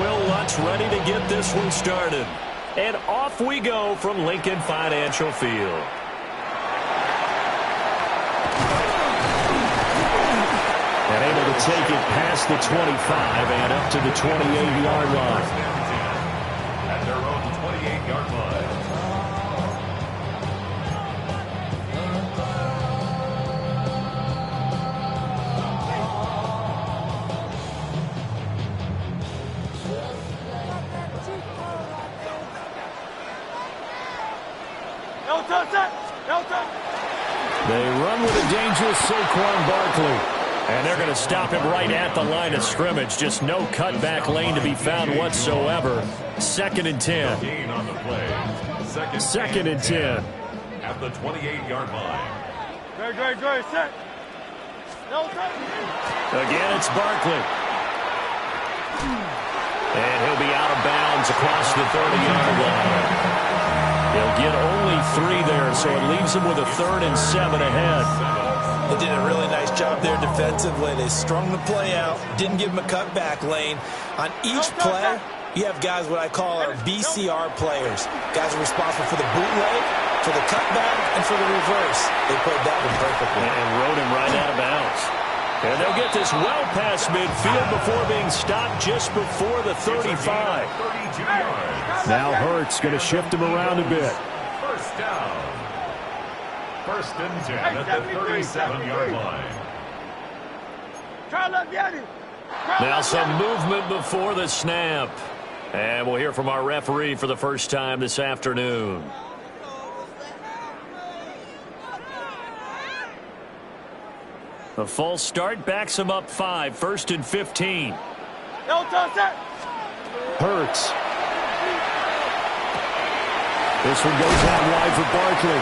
Will Lutz ready to get this one started. And off we go from Lincoln Financial Field. And able to take it past the 25 and up to the 28-yard line. At their own 28-yard line. They run with a dangerous Saquon Barkley. And they're going to stop him right at the line of scrimmage. Just no cutback lane to be found whatsoever. 2nd and 10. Gain on the play. Second and 10. At the 28-yard line. Go, set. Again, it's Barkley. And he'll be out of bounds across the 30-yard line. He'll get only 3 there, so it leaves him with a 3rd and 7 ahead. They did a really nice job there defensively. They strung the play out, didn't give him a cutback lane. On each play, you have guys what I call our BCR players. Guys are responsible for the bootleg, for the cutback, and for the reverse. They played that one perfectly. And rode him right out of bounds. And they'll get this well past midfield before being stopped just before the 35. Now Hurts going to shift him around a bit. First down. 1st and 10 at the 37-yard line. Now some movement before the snap. And we'll hear from our referee for the first time this afternoon. A false start backs him up 5. 1st and 15. Hurts. This one goes out wide for Barkley.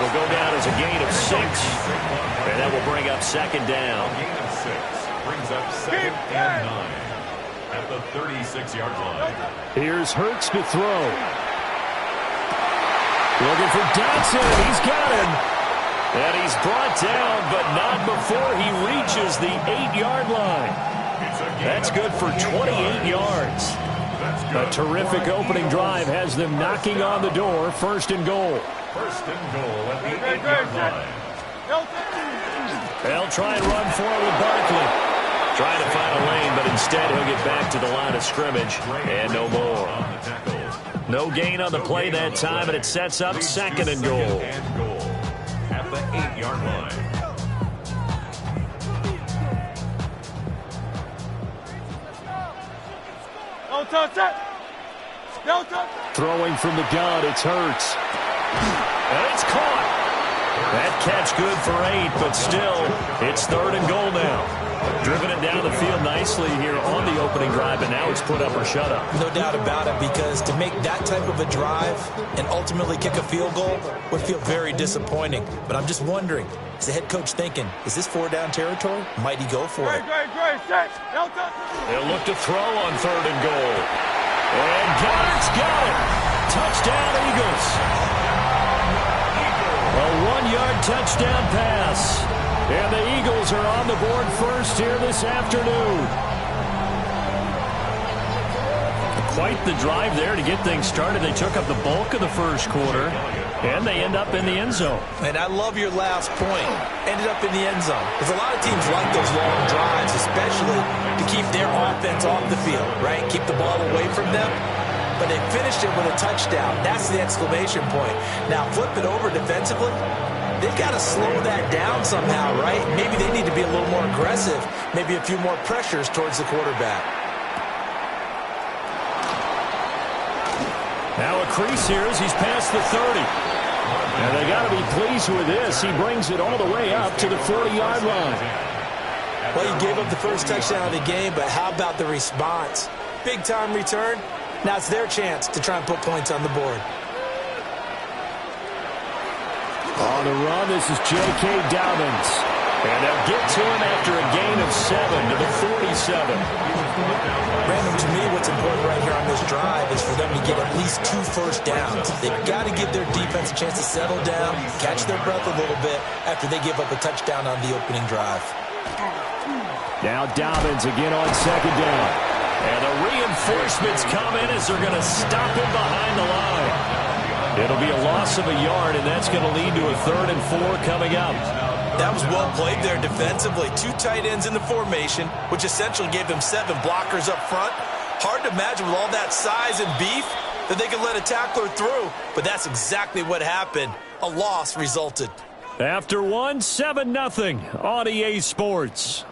Will go down as a gain of 6. And that will bring up 2nd down. A gain of 6 brings up 2nd and 9 at the 36-yard line. Here's Hurts to throw. Looking for Dotson. He's got him. And he's brought down, but not before he reaches the 8-yard line. That's good for 28 yards. A terrific opening drive has them knocking on the door. 1st and goal. 1st and goal at the 8-yard line. They'll try and run for it with Barkley. Trying to find a lane, but instead he'll get back to the line of scrimmage. And no more. No gain on the play that time, and it sets up 2nd and goal. At the 8-yard line. Throwing from the gun, it's Hurts. And it's caught. That catch good for 8, but still, it's 3rd and goal now. Driven it down the field nicely here on the opening drive, and now it's put up or shut up. No doubt about it, because to make that type of a drive and ultimately kick a field goal would feel very disappointing. But I'm just wondering, is the head coach thinking, is this 4-down territory? Might he go for it? They'll look to throw on 3rd and goal. And Goddard's got it. Touchdown, Eagles. A 1-yard touchdown pass. And the Eagles are on the board first here this afternoon. Quite the drive there to get things started. They took up the bulk of the first quarter, and they end up in the end zone. And I love your last point. Ended up in the end zone. Because a lot of teams like those long drives, especially to keep their offense off the field, right? Keep the ball away from them. But they finished it with a touchdown. That's the exclamation point. Now flip it over defensively. They've got to slow that down somehow, right? Maybe they need to be a little more aggressive. Maybe a few more pressures towards the quarterback. Now a crease here as he's past the 30. And they got to be pleased with this. He brings it all the way up to the 40-yard line. Well, he gave up the first touchdown of the game, but how about the response? Big-time return. Now it's their chance to try and put points on the board. On the run, this is J.K. Dobbins. And they'll get to him after a gain of 7 to the 47. Brandon, to me, what's important right here on this drive is for them to get at least 2 first downs. They've got to give their defense a chance to settle down, catch their breath a little bit after they give up a touchdown on the opening drive. Now Dobbins again on 2nd down. And the reinforcements come in as they're going to stop him behind the line. It'll be a loss of a yard, and that's going to lead to a 3rd and 4 coming up. That was well played there defensively. 2 tight ends in the formation, which essentially gave him 7 blockers up front. Hard to imagine with all that size and beef that they could let a tackler through, but that's exactly what happened. A loss resulted. After 1, 7-0 on EA Sports.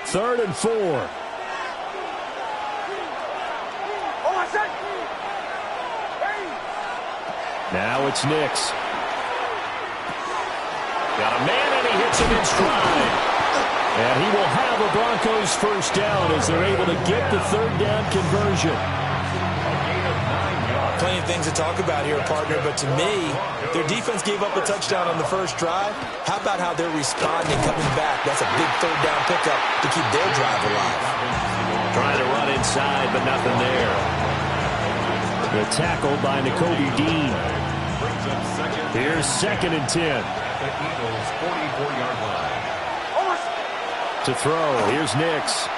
Third and 4. Now it's Nix. Got a man, and he hits him in stride. And he will have a Broncos first down as they're able to get the 3rd down conversion. Plenty of things to talk about here, partner, but to me, their defense gave up a touchdown on the first drive. How about how they're responding, coming back? That's a big 3rd down pickup to keep their drive alive. Trying to run inside, but nothing there. The tackle by Nakobe Dean. Here's 2nd and 10. The Eagles' 44-yard line. To throw, here's Nix.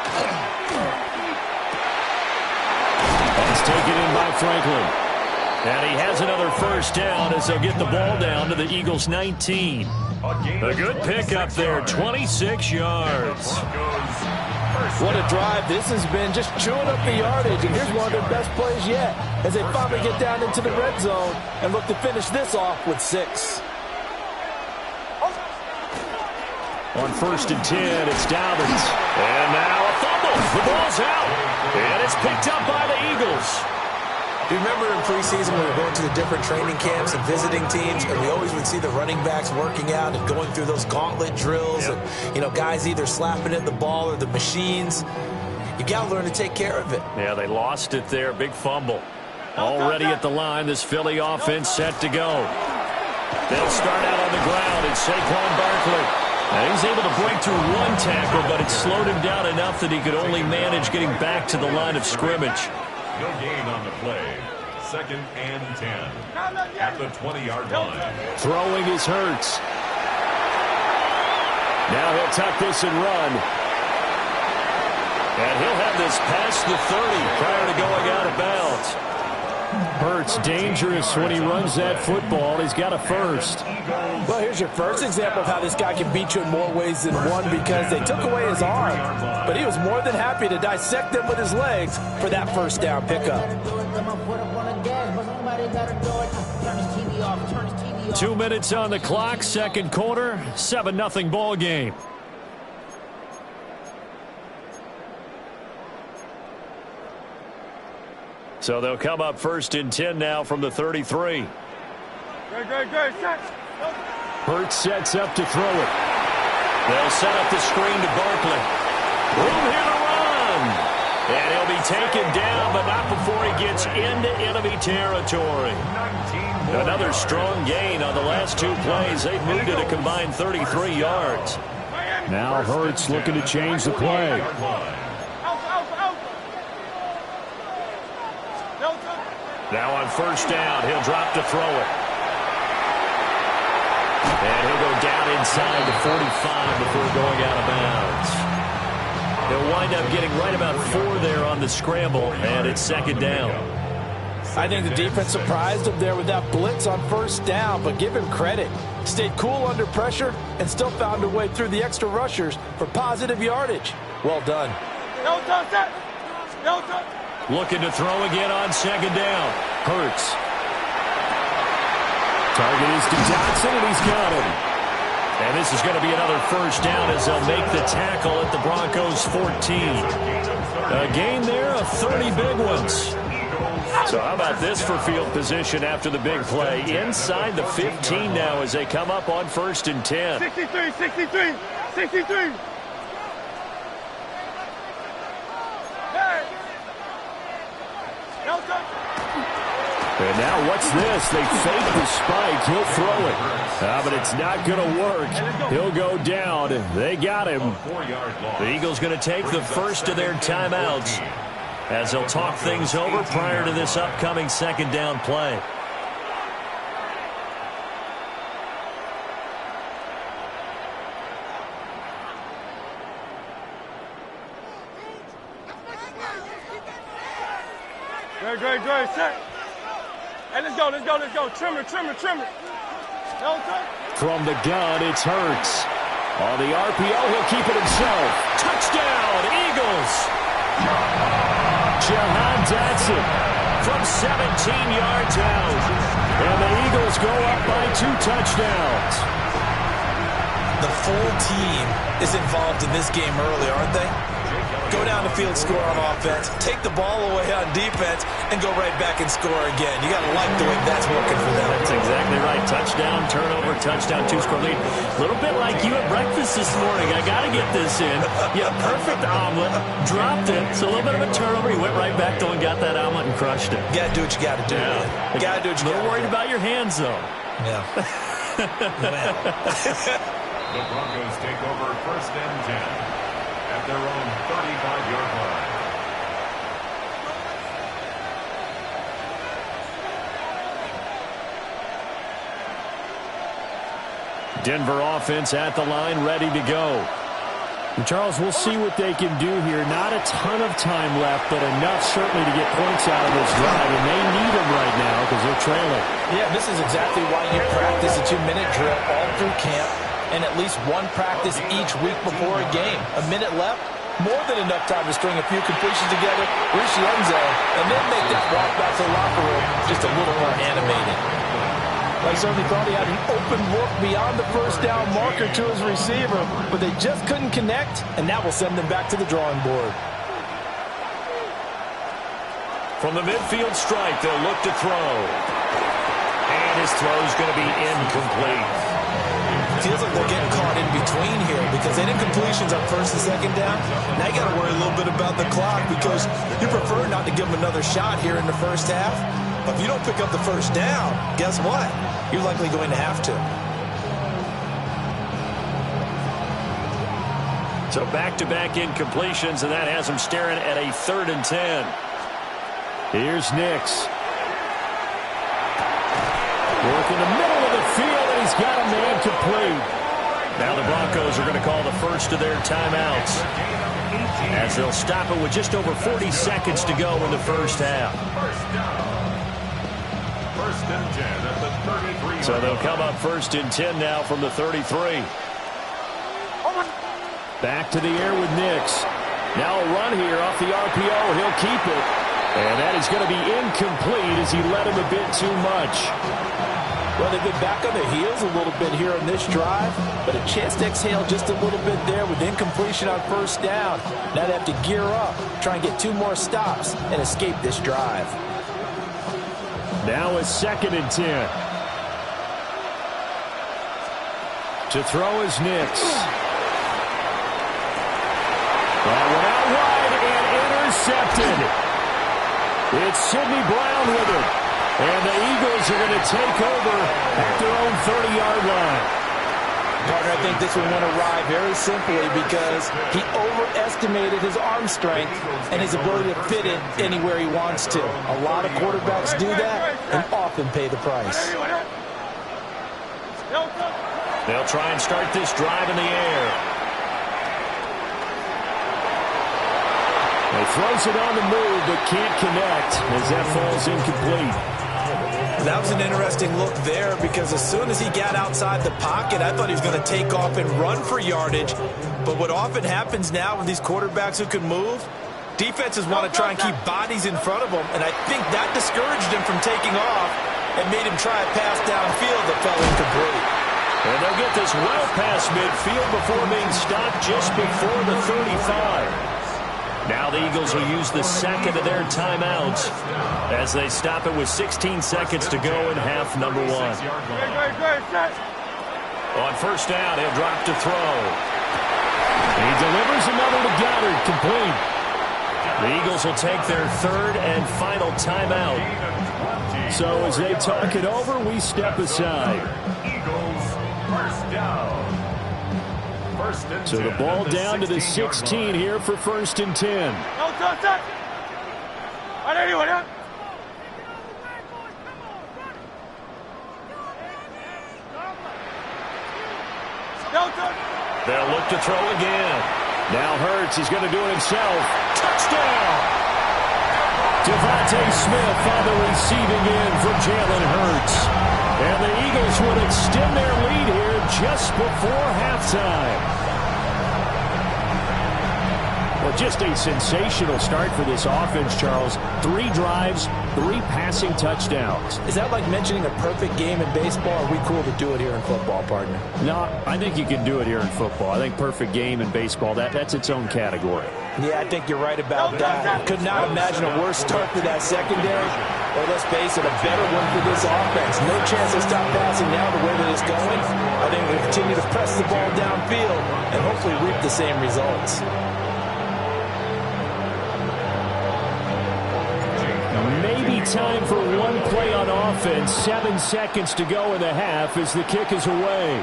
That's taken in by Franklin. And he has another first down as they'll get the ball down to the Eagles' 19. A good pickup there, 26 yards. What a drive this has been, just chewing up the yardage, and here's one of their best plays yet as they finally get down into the red zone and look to finish this off with 6. On 1st and 10, it's Dobbins. And now a fumble. The ball's out. And it's picked up by the Eagles. Do you remember in preseason when we were going to the different training camps and visiting teams, and we always would see the running backs working out and going through those gauntlet drills, and, you know, guys either slapping at the ball or the machines. You got to learn to take care of it. Yeah, they lost it there. Big fumble. Already at the line, this Philly offense set to go. They'll start out on the ground, and Saquon Barkley. Now he's able to break through 1 tackle, but it slowed him down enough that he could only manage getting back to the line of scrimmage. No gain on the play. 2nd and 10 at the 20-yard line. Throwing is Hurts. Now he'll tuck this and run. And he'll have this past the 30 prior to going out of bounds. Hurts dangerous when he runs that football. He's got a first. Well, here's your first example of how this guy can beat you in more ways than one, because they took away his arm, but he was more than happy to dissect them with his legs for that first down pickup. 2 minutes on the clock, 2nd quarter, 7-0 ball game. So they'll come up 1st and 10 now from the 33. Hurts sets up to throw it. They'll set up the screen to Barkley. Room here to run. And he'll be taken down, but not before he gets into enemy territory. Another strong gain on the last 2 plays. They've moved it a combined 33 yards. Now Hurts looking to change the play. Now on 1st down, he'll drop to throw it. And he'll go down inside the 45 before going out of bounds. He'll wind up getting right about 4 there on the scramble, and it's 2nd down. I think the defense surprised him there with that blitz on 1st down, but give him credit. Stayed cool under pressure and still found a way through the extra rushers for positive yardage. Well done. Looking to throw again on 2nd down. Hurts. Target is to Johnson, and he's got him. And this is going to be another first down as they'll make the tackle at the Broncos' 14. A gain there of 30 big ones. So how about this for field position after the big play? Inside the 15 now as they come up on 1st and 10. 63, 63, 63. And now what's this? They fake the spike. He'll throw it. But it's not going to work. He'll go down. They got him. The Eagles going to take the first of their timeouts. as they'll talk things over prior to this upcoming second down play. Great, set. Hey, let's go. Trim it. From the gun, it's Hurts. On the RPO, he'll keep it himself. Touchdown, Eagles! Jahan Dotson from 17 yards out. And the Eagles go up by 2 touchdowns. The full team is involved in this game early, aren't they? Go down the field, score on offense, take the ball away on defense, and go right back and score again. You got to like the way that's working for them. That's exactly right. Touchdown, turnover, touchdown, 2-score lead. A little bit like you at breakfast this morning. I got to get this in. Yeah, perfect omelet, dropped it. So a little bit of a turnover. He went right back though and got that omelet and crushed it. You got to do what you got to do. Yeah. You got to do what you got to do. A little worried about your hands though. Yeah. The Broncos take over 1st and 10 at their own 35-yard line. Denver offense at the line, ready to go. And Charles, we'll see what they can do here. Not a ton of time left, but enough certainly to get points out of this drive, and they need them right now because they're trailing. Yeah, this is exactly why you practice a 2-minute drill all through camp and at least one practice each week before a game. A minute left, more than enough time to string a few completions together, reach the end zone, and then make that walk back to the locker room just a little more animated. I certainly thought he had an open look beyond the first down marker to his receiver, but they just couldn't connect, and that will send them back to the drawing board. From the midfield stripe, they'll look to throw. And his throw's going to be incomplete. Feels like they're getting caught in between here because they did completions on 1st and 2nd down. Now you got to worry a little bit about the clock because you prefer not to give them another shot here in the first half. But if you don't pick up the first down, guess what? You're likely going to have to. So back-to-back incompletions, and that has them staring at a 3rd and 10. Here's Nix. Work in the middle of the field, and he's got a man complete. Now the Broncos are going to call the first of their timeouts as they'll stop it with just over 40 seconds to go in the first half. 1st and 10 at the 33. So they'll come up 1st and 10 now from the 33. Back to the air with Nix. Now a run here off the RPO. He'll keep it. And that is going to be incomplete as he led him a bit too much. Well, they've been back on their heels a little bit here on this drive, but a chance to exhale just a little bit there with incompletion on 1st down. Now they have to gear up, try and get 2 more stops, and escape this drive. Now a 2nd and 10. To throw is Nix. That one out wide and intercepted. It's Sidney Brown with it. And the Eagles are going to take over at their own 30-yard line. Partner, I think this one went awry very simply because he overestimated his arm strength and his ability to fit it anywhere he wants to. A lot of quarterbacks do that and often pay the price. They'll try and start this drive in the air. He throws it on the move but can't connect as that falls incomplete. That was an interesting look there because as soon as he got outside the pocket, I thought he was going to take off and run for yardage. But what often happens now with these quarterbacks who can move, defenses want to try and keep bodies in front of them, and I think that discouraged him from taking off and made him try a pass downfield that fell incomplete. And they'll get this well past midfield before being stopped just before the 35. Now the Eagles will use the 2nd of their timeouts as they stop it with 16 seconds to go in half number 1. On 1st down, he'll drop to throw. He delivers another to Goddard, complete. The Eagles will take their 3rd and final timeout. So as they talk it over, we step aside. Eagles 1st down. So the ball down to the 16 here for 1st and 10. They'll look to throw again. Now Hurts, he's going to do it himself. Touchdown! Devontae Smith on the receiving end from Jalen Hurts. And the Eagles would extend their lead here just before halftime. Well, just a sensational start for this offense, Charles. 3 drives, 3 passing touchdowns. Is that like mentioning a perfect game in baseball? Or are we cool to do it here in football, partner? No, I think you can do it here in football. I think perfect game in baseball, that's its own category. Yeah, I think you're right about that. Could not imagine a worse start to that secondary. Or let's face it, a better one for this offense. No chance to stop passing now the way that it's going. I think we'll continue to press the ball downfield and hopefully reap the same results. Maybe time for one play on offense. 7 seconds to go in the half as the kick is away.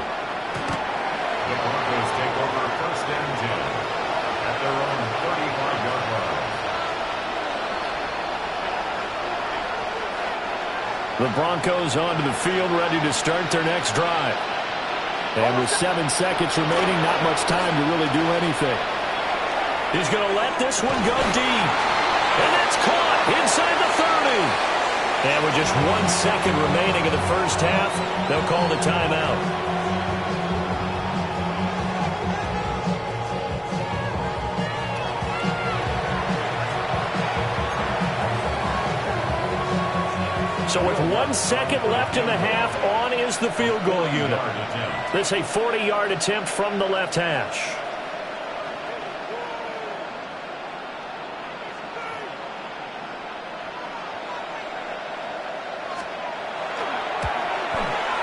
The Broncos take over 1st and 10 at their own 35-yard line. The Broncos onto the field, ready to start their next drive. And with 7 seconds remaining, not much time to really do anything. He's going to let this one go deep. And that's caught inside the 30. And with just 1 second remaining in the first half, they'll call the timeout. So with 1 second left in the half, on is the field goal unit. This is a 40-yard attempt from the left hash.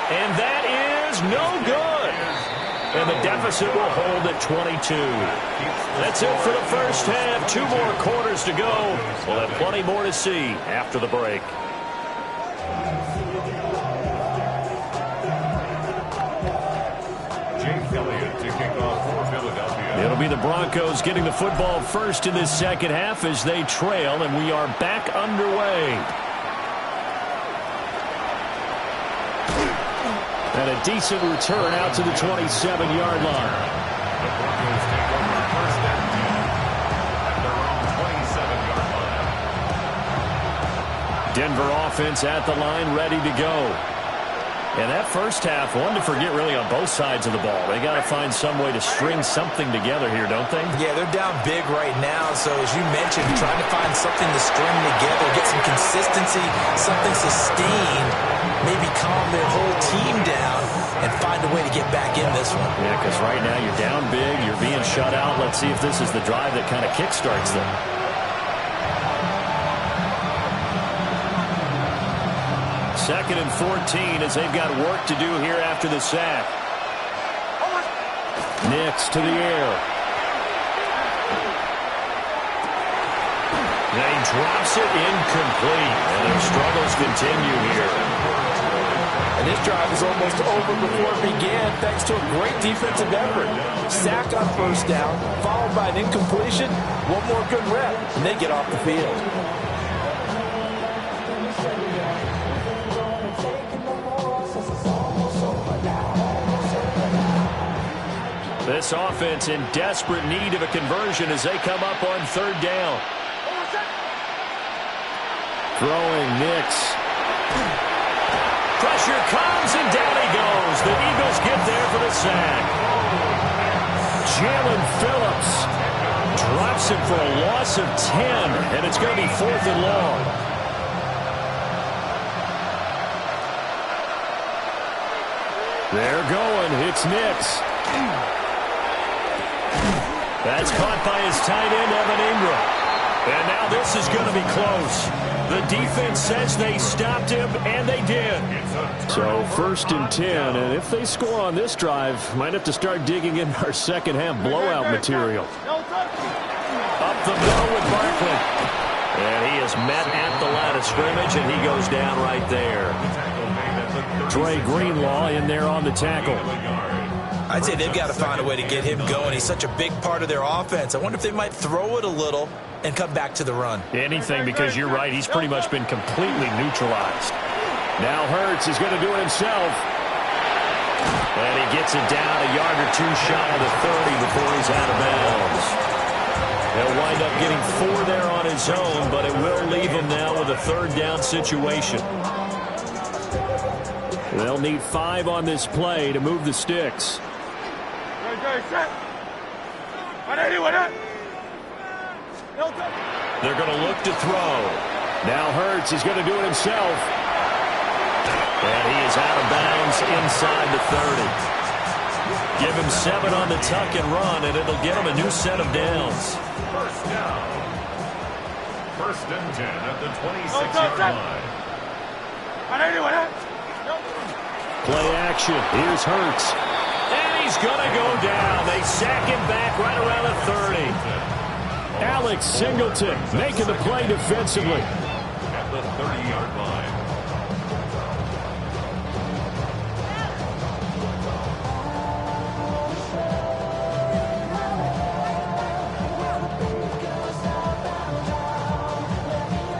And that is no good. And the deficit will hold at 22. That's it for the first half. 2 more quarters to go. We'll have plenty more to see after the break. It'll be the Broncos getting the football first in this second half as they trail, and we are back underway. And a decent return out to the 27-yard line. The Broncos take over 1st and 10 at their own 27-yard line. Denver offense at the line, ready to go. And that first half, one to forget really on both sides of the ball. They got to find some way to string something together here, don't they? Yeah, they're down big right now. So as you mentioned, trying to find something to string together, get some consistency, something sustained, maybe calm their whole team down and find a way to get back in this one. Yeah, because right now you're down big, you're being shut out. Let's see if this is the drive that kind of kickstarts them. Second and 14 as they've got work to do here after the sack. Nix to the air. And he drops it incomplete. And their struggles continue here. And this drive is almost over before it began thanks to a great defensive effort. Sack on first down, followed by an incompletion. One more good rep, and they get off the field. This offense in desperate need of a conversion as they come up on 3rd down. Throwing Nix. Pressure comes and down he goes. The Eagles get there for the sack. Jalen Phillips drops it for a loss of 10, and it's going to be 4th and long. They're going. It's Nix. That's caught by his tight end, Evan Ingram. And now this is going to be close. The defense says they stopped him, and they did. So 1st and 10, and if they score on this drive, might have to start digging in our second half blowout material. Up the middle with Barkley. And he is met at the line of scrimmage, and he goes down right there. Dre Greenlaw in there on the tackle. I I'd say they've got to find a way to get him going. He's such a big part of their offense. I wonder if they might throw it a little and come back to the run. Anything, because you're right. He's pretty much been completely neutralized. Now Hurts is going to do it himself. And he gets it down a yard or two shy of the 30 before he's out of bounds. He'll wind up getting 4 there on his own, but it will leave him now with a third down situation. They'll need 5 on this play to move the sticks. They're going to look to throw. Now Hurts is going to do it himself. And he is out of bounds inside the 30. Give him 7 on the tuck and run, and it'll get him a new set of downs. First down. First and 10 at the 26-yard line. Play action. Here's Hurts. And he's going to go down. They sack him back right around the 30. Alex Singleton making the play defensively. At the 30-yard line.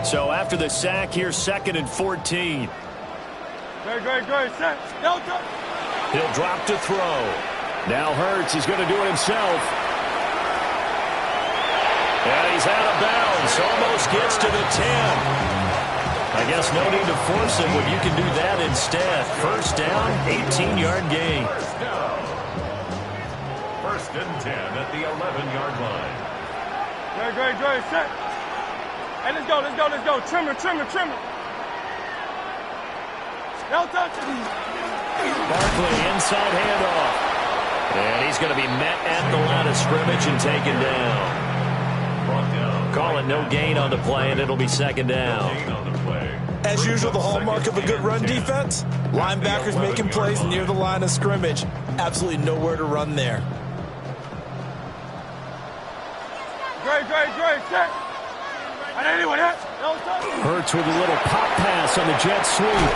So after the sack, here's 2nd and 14. He'll drop to throw. Now Hurts is going to do it himself. And he's out of bounds. Almost gets to the 10. I guess no need to force it when you can do that instead. First down, 18-yard gain. First down. First and 10 at the 11-yard line. Hey, let's go. Trim it. Barkley inside handoff. And he's going to be met at the line of scrimmage and taken down. Call it no gain on the play, and it'll be 2nd down. As usual, the hallmark of a good run defense, linebackers making plays near the line of scrimmage. Absolutely nowhere to run there. Great. Hurts with a little pop pass on the jet sweep.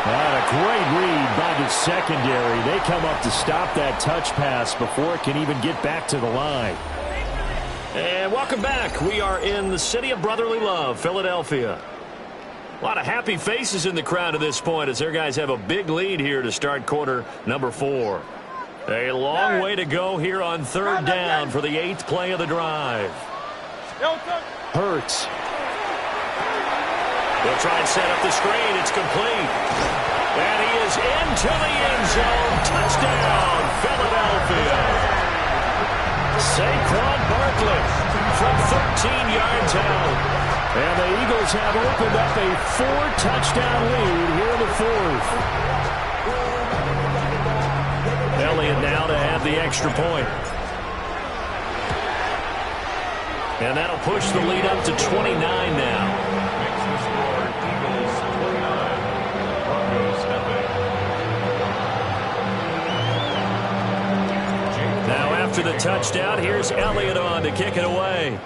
And a great read by the secondary. They come up to stop that touch pass before it can even get back to the line. And welcome back. We are in the city of brotherly love, Philadelphia. A lot of happy faces in the crowd at this point as their guys have a big lead here to start quarter number 4. A long way to go here on 3rd down for the 8th play of the drive. Hurts. They'll try and set up the screen. It's complete. And he is into the end zone. Touchdown, Philadelphia. Saquon Barkley from 13 yards out. And the Eagles have opened up a 4-touchdown lead here in the 4th. Elliott now to have the extra point. And that'll push the lead up to 29 now. Now after the touchdown, here's Elliott on to kick it away.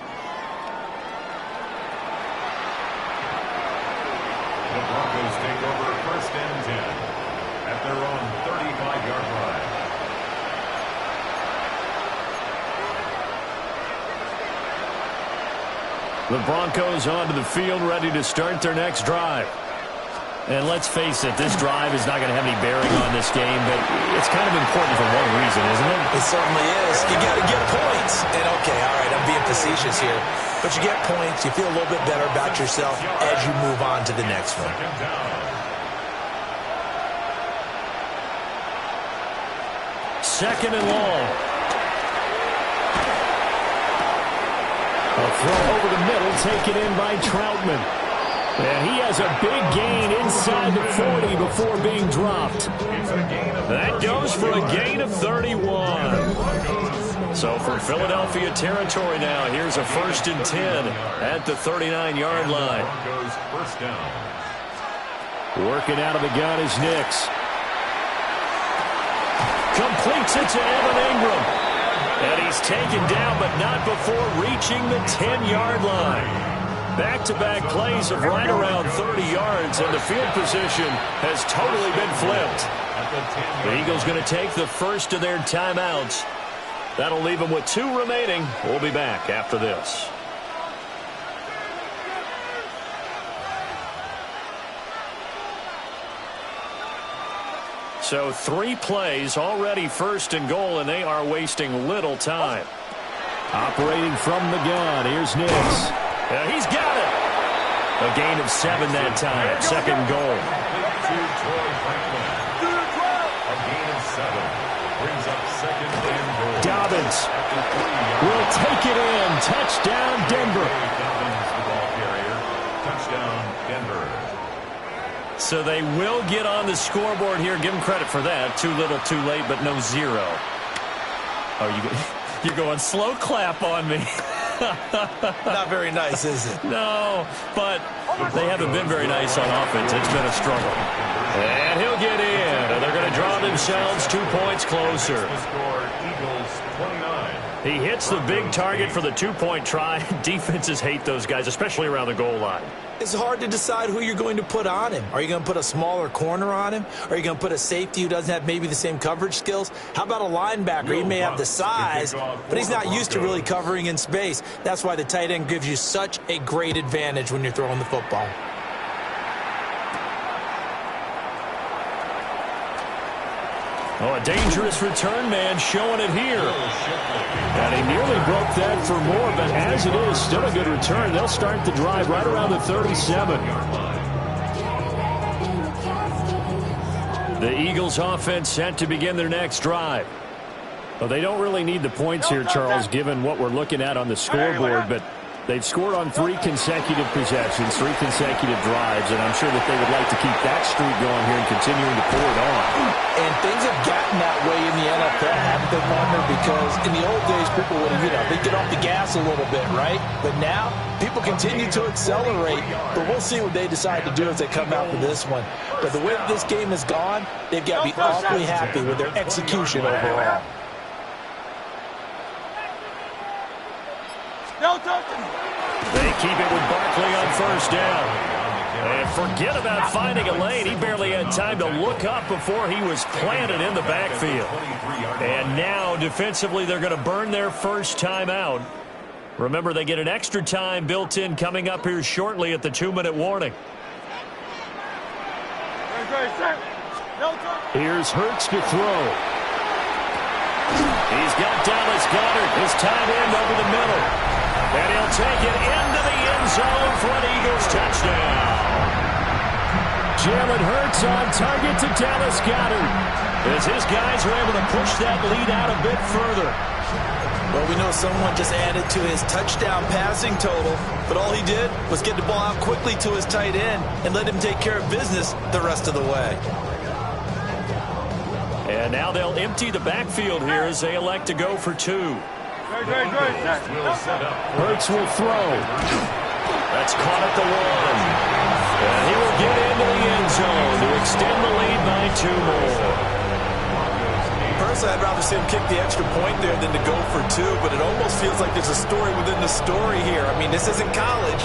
The Broncos take over first and 10 at their own 35-yard line. The Broncos onto the field, ready to start their next drive. And let's face it, this drive is not going to have any bearing on this game, but it's kind of important for one reason, isn't it? It certainly is. You got to get points. And, okay, all right, I'm being facetious here. But you get points, you feel a little bit better about yourself as you move on to the next one. Second and long. A throw over the middle, taken in by Troutman. And he has a big gain inside the 40 before being dropped. That goes for a gain of 31. So for Philadelphia territory now, here's a 1st and 10 at the 39-yard line. Working out of the gun is Nix. Completes it to Evan Ingram. And he's taken down, but not before reaching the 10-yard line. Back-to-back plays of right around 30 yards, and the field position has totally been flipped. The Eagles going to take the first of their timeouts. That'll leave them with 2 remaining. We'll be back after this. So 3 plays already, first and goal, and they are wasting little time. Operating from the gun, here's Nix. He's got it. A gain of 7 that time. Second goal. A gain of 7 brings up second and goal. Dobbins will take it in. Touchdown, Denver. Dobbins, the ball carrier. Touchdown, Denver. So they will get on the scoreboard here. Give them credit for that. Too little, too late, but no 0. Oh, you're going slow clap on me. Not very nice, is it? No, but they haven't been very nice on offense. It's been a struggle. And he'll get in. And they're going to draw themselves 2 points closer. The score, Eagles 29. He hits the big target for the 2-point try. Defenses hate those guys, especially around the goal line. It's hard to decide who you're going to put on him. Are you going to put a smaller corner on him? Are you going to put a safety who doesn't have maybe the same coverage skills? How about a linebacker? He may have the size, but he's not used to really covering in space. That's why the tight end gives you such a great advantage when you're throwing the football. Oh, a dangerous return man showing it here. And he nearly broke that for more, but as it is, still a good return. They'll start the drive right around the 37. The Eagles offense set to begin their next drive. Well, they don't really need the points here, Charles, given what we're looking at on the scoreboard, but they've scored on 3 consecutive possessions, 3 consecutive drives, and I'm sure that they would like to keep that streak going here and continuing to pour it on. And things have gotten that way in the NFL, haven't they, Wonder? Because in the old days, people would, they get off the gas a little bit, right? But now, people continue to accelerate, but we'll see what they decide to do as they come out for this one. But the way this game has gone, they've got to be awfully happy with their execution overall. They keep it with Barkley on first down. And forget about finding a lane. He barely had time to look up before he was planted in the backfield. And now, defensively, they're going to burn their first time out. Remember, they get an extra time built in coming up here shortly at the 2-minute warning. Here's Hurts to throw. He's got Dallas Goedert, his tight end over the middle. And he'll take it into the end zone for an Eagles touchdown. Jalen Hurts on target to Dallas Goedert. As his guys are able to push that lead out a bit further. Well, we know someone just added to his touchdown passing total, but all he did was get the ball out quickly to his tight end and let him take care of business the rest of the way. And now they'll empty the backfield here as they elect to go for 2. Hurts will throw. That's caught at the 1. And he will get into the end zone to extend the lead by 2 more. Personally, I'd rather see him kick the extra point there than to go for 2, but it almost feels like there's a story within the story here. I mean, this isn't college.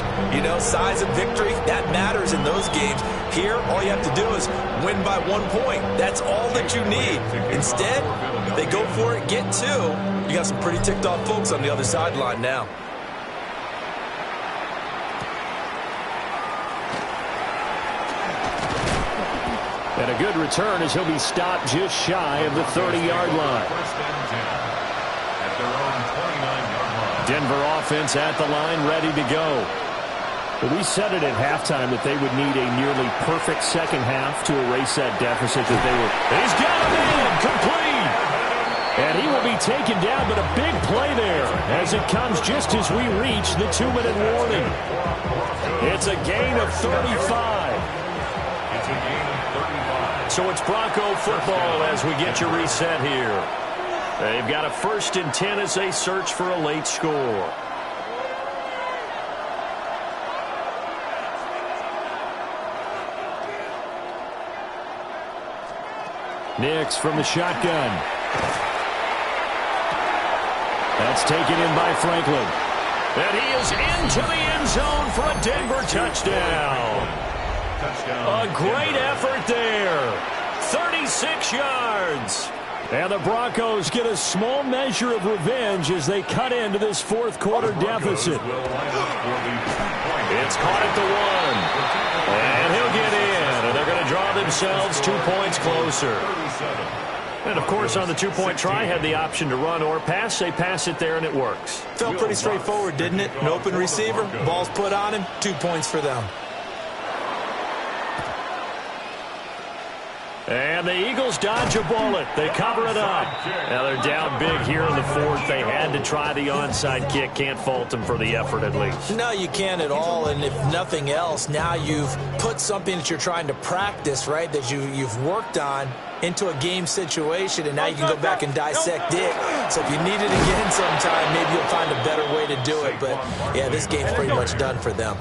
Size of victory, that matters in those games. Here, all you have to do is win by 1 point. That's all that you need. Instead, they go for it, get 2. You got some pretty ticked off folks on the other sideline now. And a good return as he'll be stopped just shy of the 30-yard line. Denver offense at the line, ready to go. But we said it at halftime that they would need a nearly perfect second half to erase that deficit that they were. He's got him in, complete. And he will be taken down, but a big play there as it comes just as we reach the 2-minute warning. It's a gain of 35. So it's Bronco football as we get you reset here. They've got a 1st and 10 as they search for a late score. Nix from the shotgun. That's taken in by Franklin. And he is into the end zone for a Denver touchdown. A great effort there. 36 yards. And the Broncos get a small measure of revenge as they cut into this fourth quarter deficit. It's caught at the 1. And he'll get in. And they're going to draw themselves 2 points closer. And, of course, on the two-point try, had the option to run or pass. They pass it there, and it works. Felt pretty straightforward, didn't it? An open receiver, ball's put on him, 2 points for them. And the Eagles dodge a bullet. They cover it up. Now they're down big here in the fourth. They had to try the onside kick. Can't fault them for the effort at least. No, you can't at all. And if nothing else, now you've put something that you're trying to practice, right, that you've worked on into a game situation, and now you can go back and dissect it. So if you need it again sometime, maybe you'll find a better way to do it. But, yeah, this game's pretty much done for them.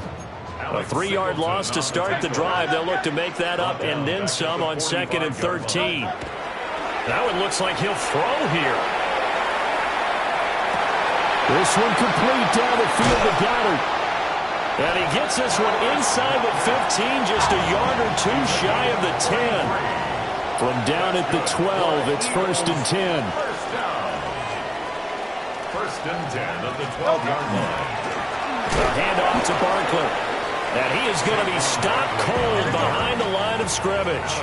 A 3-yard loss to start the drive. They'll look to make that up and then some on 2nd and 13. That one looks like he'll throw here. This one complete down the field to Goddard. And he gets this one inside the 15, just a yard or two shy of the 10. From down at the 12, it's 1st and 10. First and 10 of the 12-yard line. The handoff to Barkley. And he is going to be stopped cold behind the line of scrimmage.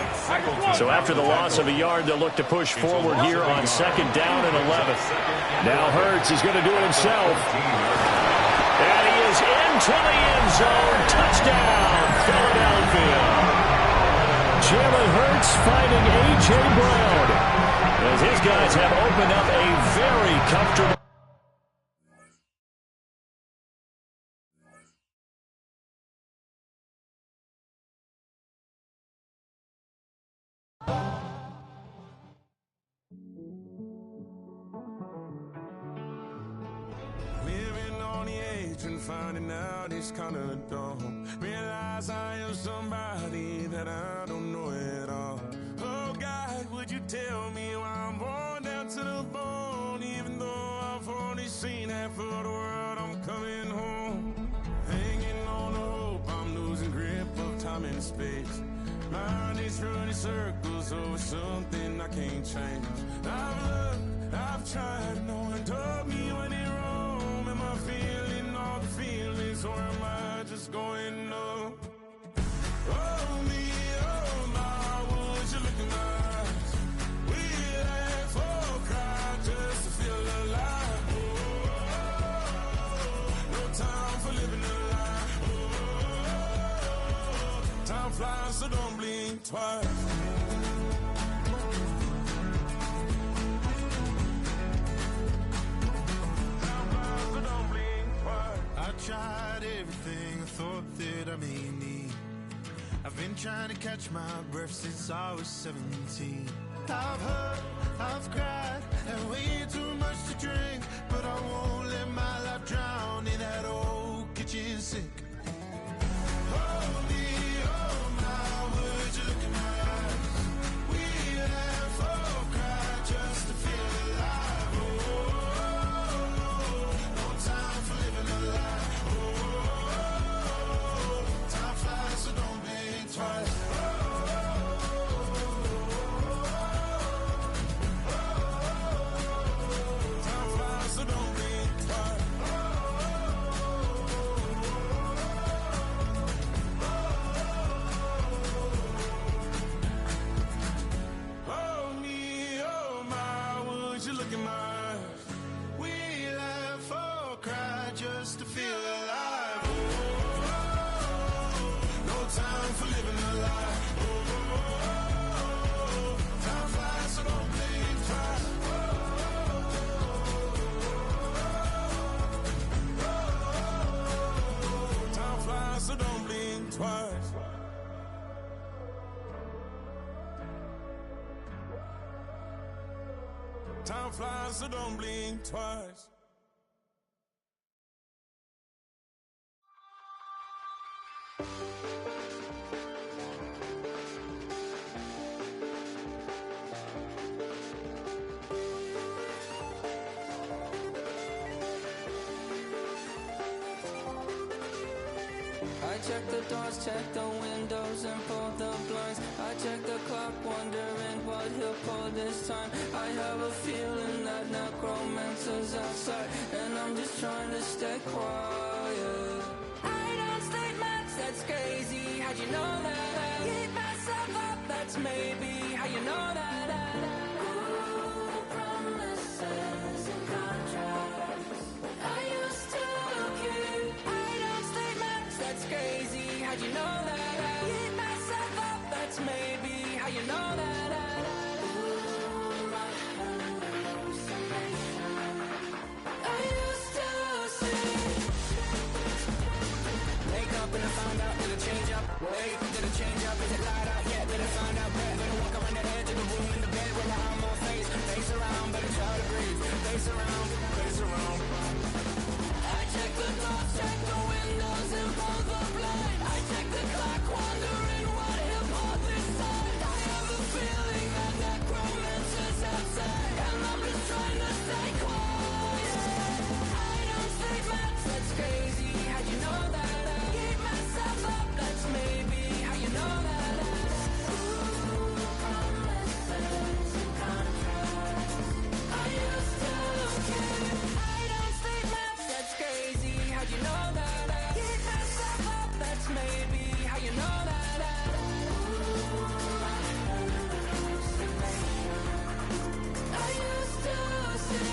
So after the loss of a yard, they'll look to push forward here on 2nd down and 11. Now Hurts is going to do it himself. And he is into the end zone. Touchdown, Philadelphia. Jalen Hurts finding A.J. Brown, as his guys have opened up a very comfortable. Finding out it's kind of dumb. Realize I am somebody that I don't know at all. Oh God, would you tell me why I'm worn down to the bone? Even though I've only seen half of the world, I'm coming home. Hanging on the hope, I'm losing grip of time and space. Mind is running circles over something I can't change. I've looked, I've tried, no one told me when it wrong. Am I feeling all the feelings, or am I just going numb? Oh me, oh my, would you look in my eyes? We laugh or cry just to feel alive. Oh, no time for living a lie. Oh, time flies, so don't blink twice. Tried everything I thought that I may need. I've been trying to catch my breath since I was 17. I've hurt, I've cried, and way too much to drink, but I won't let my life drown in that old kitchen sink. Oh me, oh my, would you look in my eyes? We laugh or cry just to feel alive. Oh, no time for living a lie. So don't think twice. Time flies, so don't think twice. Oh me, oh my, would you look in my eyes? We laugh or cry just to feel alive. Time for living a lie. Oh, time flies, so don't think twice. Time flies, so don't blink twice. Time flies, so don't blink twice. I check the doors, check the windows, and pull the blinds. I check the clock, wondering what he'll pull this time. I have a feeling that necromancer's outside, and I'm just trying to stay quiet. I don't state maps, that's crazy. How'd you know that? I keep myself up, that's maybe how you know that. Ooh, promises and contracts. I used to keep. I don't state maps, that's crazy. How'd you know that? I keep myself up, that's maybe how you know that. Ooh, my hallucination. I used to see. Wake up and I found out, did it change up? Wait, did it change up? Is it light out yet? Did I find out where? Better walk around the edge of the room in the bed with my arm on face. Face around, better try to breathe. Face around, face around. I check the doors, check the windows, and pull the blind. I check the clock, wondering what he'll pull this time. I have a feeling that necromancer's outside, and I'm just trying to stay quiet. I don't state maps, that's crazy. How'd you know that? I keep myself up, that's maybe how you know that. Ooh, promises and contracts. I used to keep. I don't state maps, that's crazy. How'd you know that? I keep myself up, that's maybe how you know that. Ooh, my hallucination. I used to see.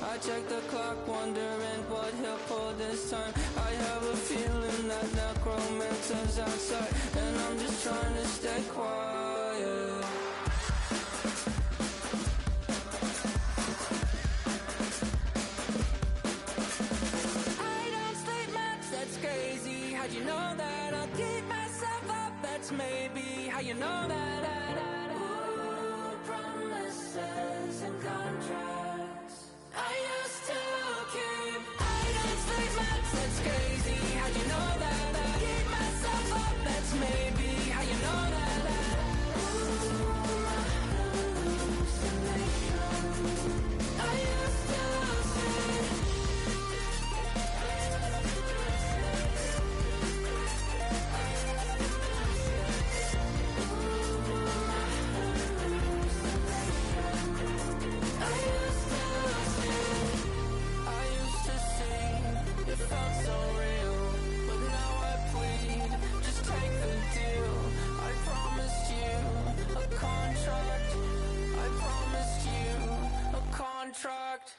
I check the clock, wondering what he'll pull this time. I have a feeling that necromancer's outside, and I'm just trying to stay quiet. I don't state maps, that's crazy. How'd you know that? I'll keep myself up, that's maybe how you know that. Ooh, promises and contracts. I used to keep. I don't state maps, that's crazy. How'd you know that? I keep myself up, that's maybe how you know that. Ooh, my hallucination. I used to see. It felt so real, but now I plead, just take the deal. I promised you a contract. I promised you a contract.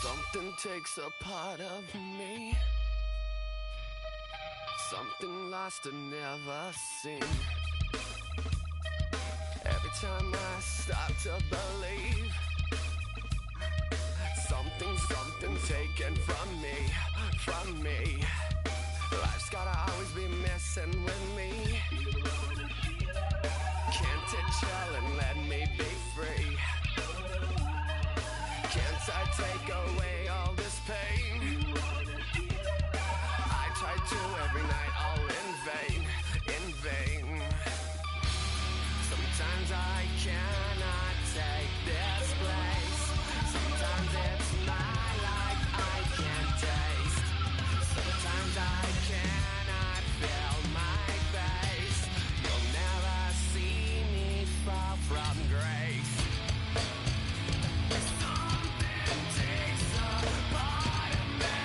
Something takes a part of me, something lost and never seen. Every time I start to believe, something taken from me. Life's gotta always be messing with me. Can't it chill and let me be free? Can't I take away all this pain? I try to every night, all in vain. Sometimes I cannot take this place. Sometimes it's my life I can't taste. Sometimes I cannot feel my face. You'll never see me fall from grace. Something takes a part of me.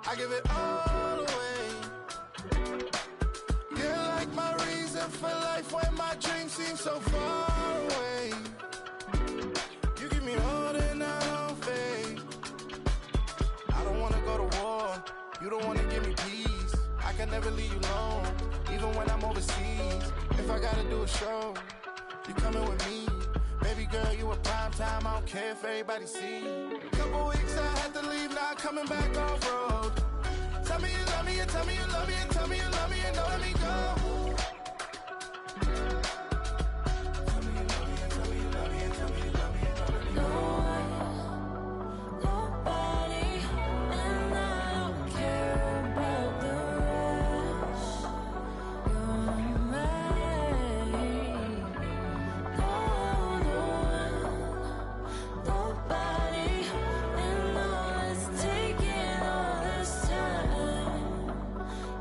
I give it all away. You're like my reason for life when my dreams seem so far away. You give me more than I don't fade. I don't wanna go to war. You don't wanna give me peace. I can never leave you alone, even when I'm overseas. If I gotta do a show, you coming with me. Baby girl, you a prime time. I don't care if everybody see. Couple weeks I had to leave, now coming back off road. Tell me you love me, and tell me you love me, and tell me you love me, and don't let me go. Tell me you love me, and tell me you love me, and tell me you love me, and don't let me go. Nobody, and I don't care about the rest. You're mine. Nobody, and all is taking all this time.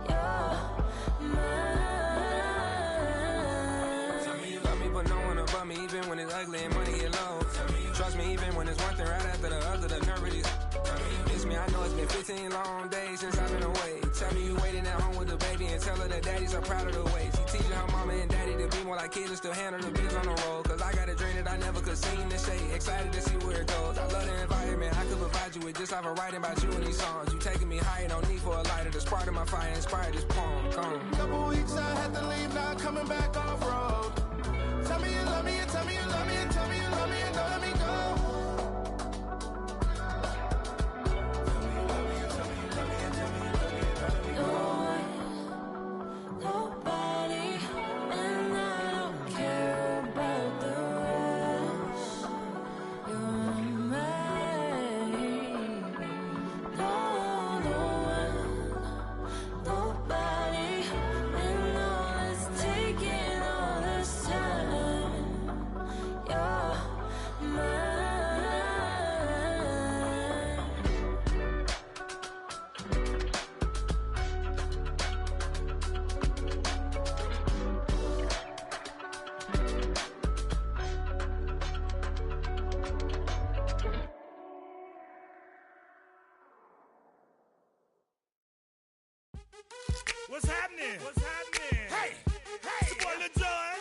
You're mine. Tell me you love me, but no one above me, even when it's ugly and money get low. Trust me, even when it's one thing right after the other, the nerve is. Miss me, I know it's been 15 long days since I've been away. Tell me you waiting at home with the baby and tell her that daddy's so proud of the way. She teaching her mama and daddy to be more like kids and still handle the biz on the road. Cause I got a dream that I never could see in the shade. Excited to see where it goes. I love the environment I could provide you with. Just off of writing about you in these songs. You taking me higher, no need for a lighter. The spark of my fire inspired this poem. Come. Couple weeks I had to leave, now I'm coming back off road. Tell me you love me, and tell me you love me, and tell me you love me, and don't let me go. Tell me you love me, and tell me you love me, and tell me you love me, and don't let me go. Nobody, and I don't care about the rest. You're mine. Nobody, and all is taking all this time. You're mine. What's happening? What's happening? Hey, it's your boy Lil Jon.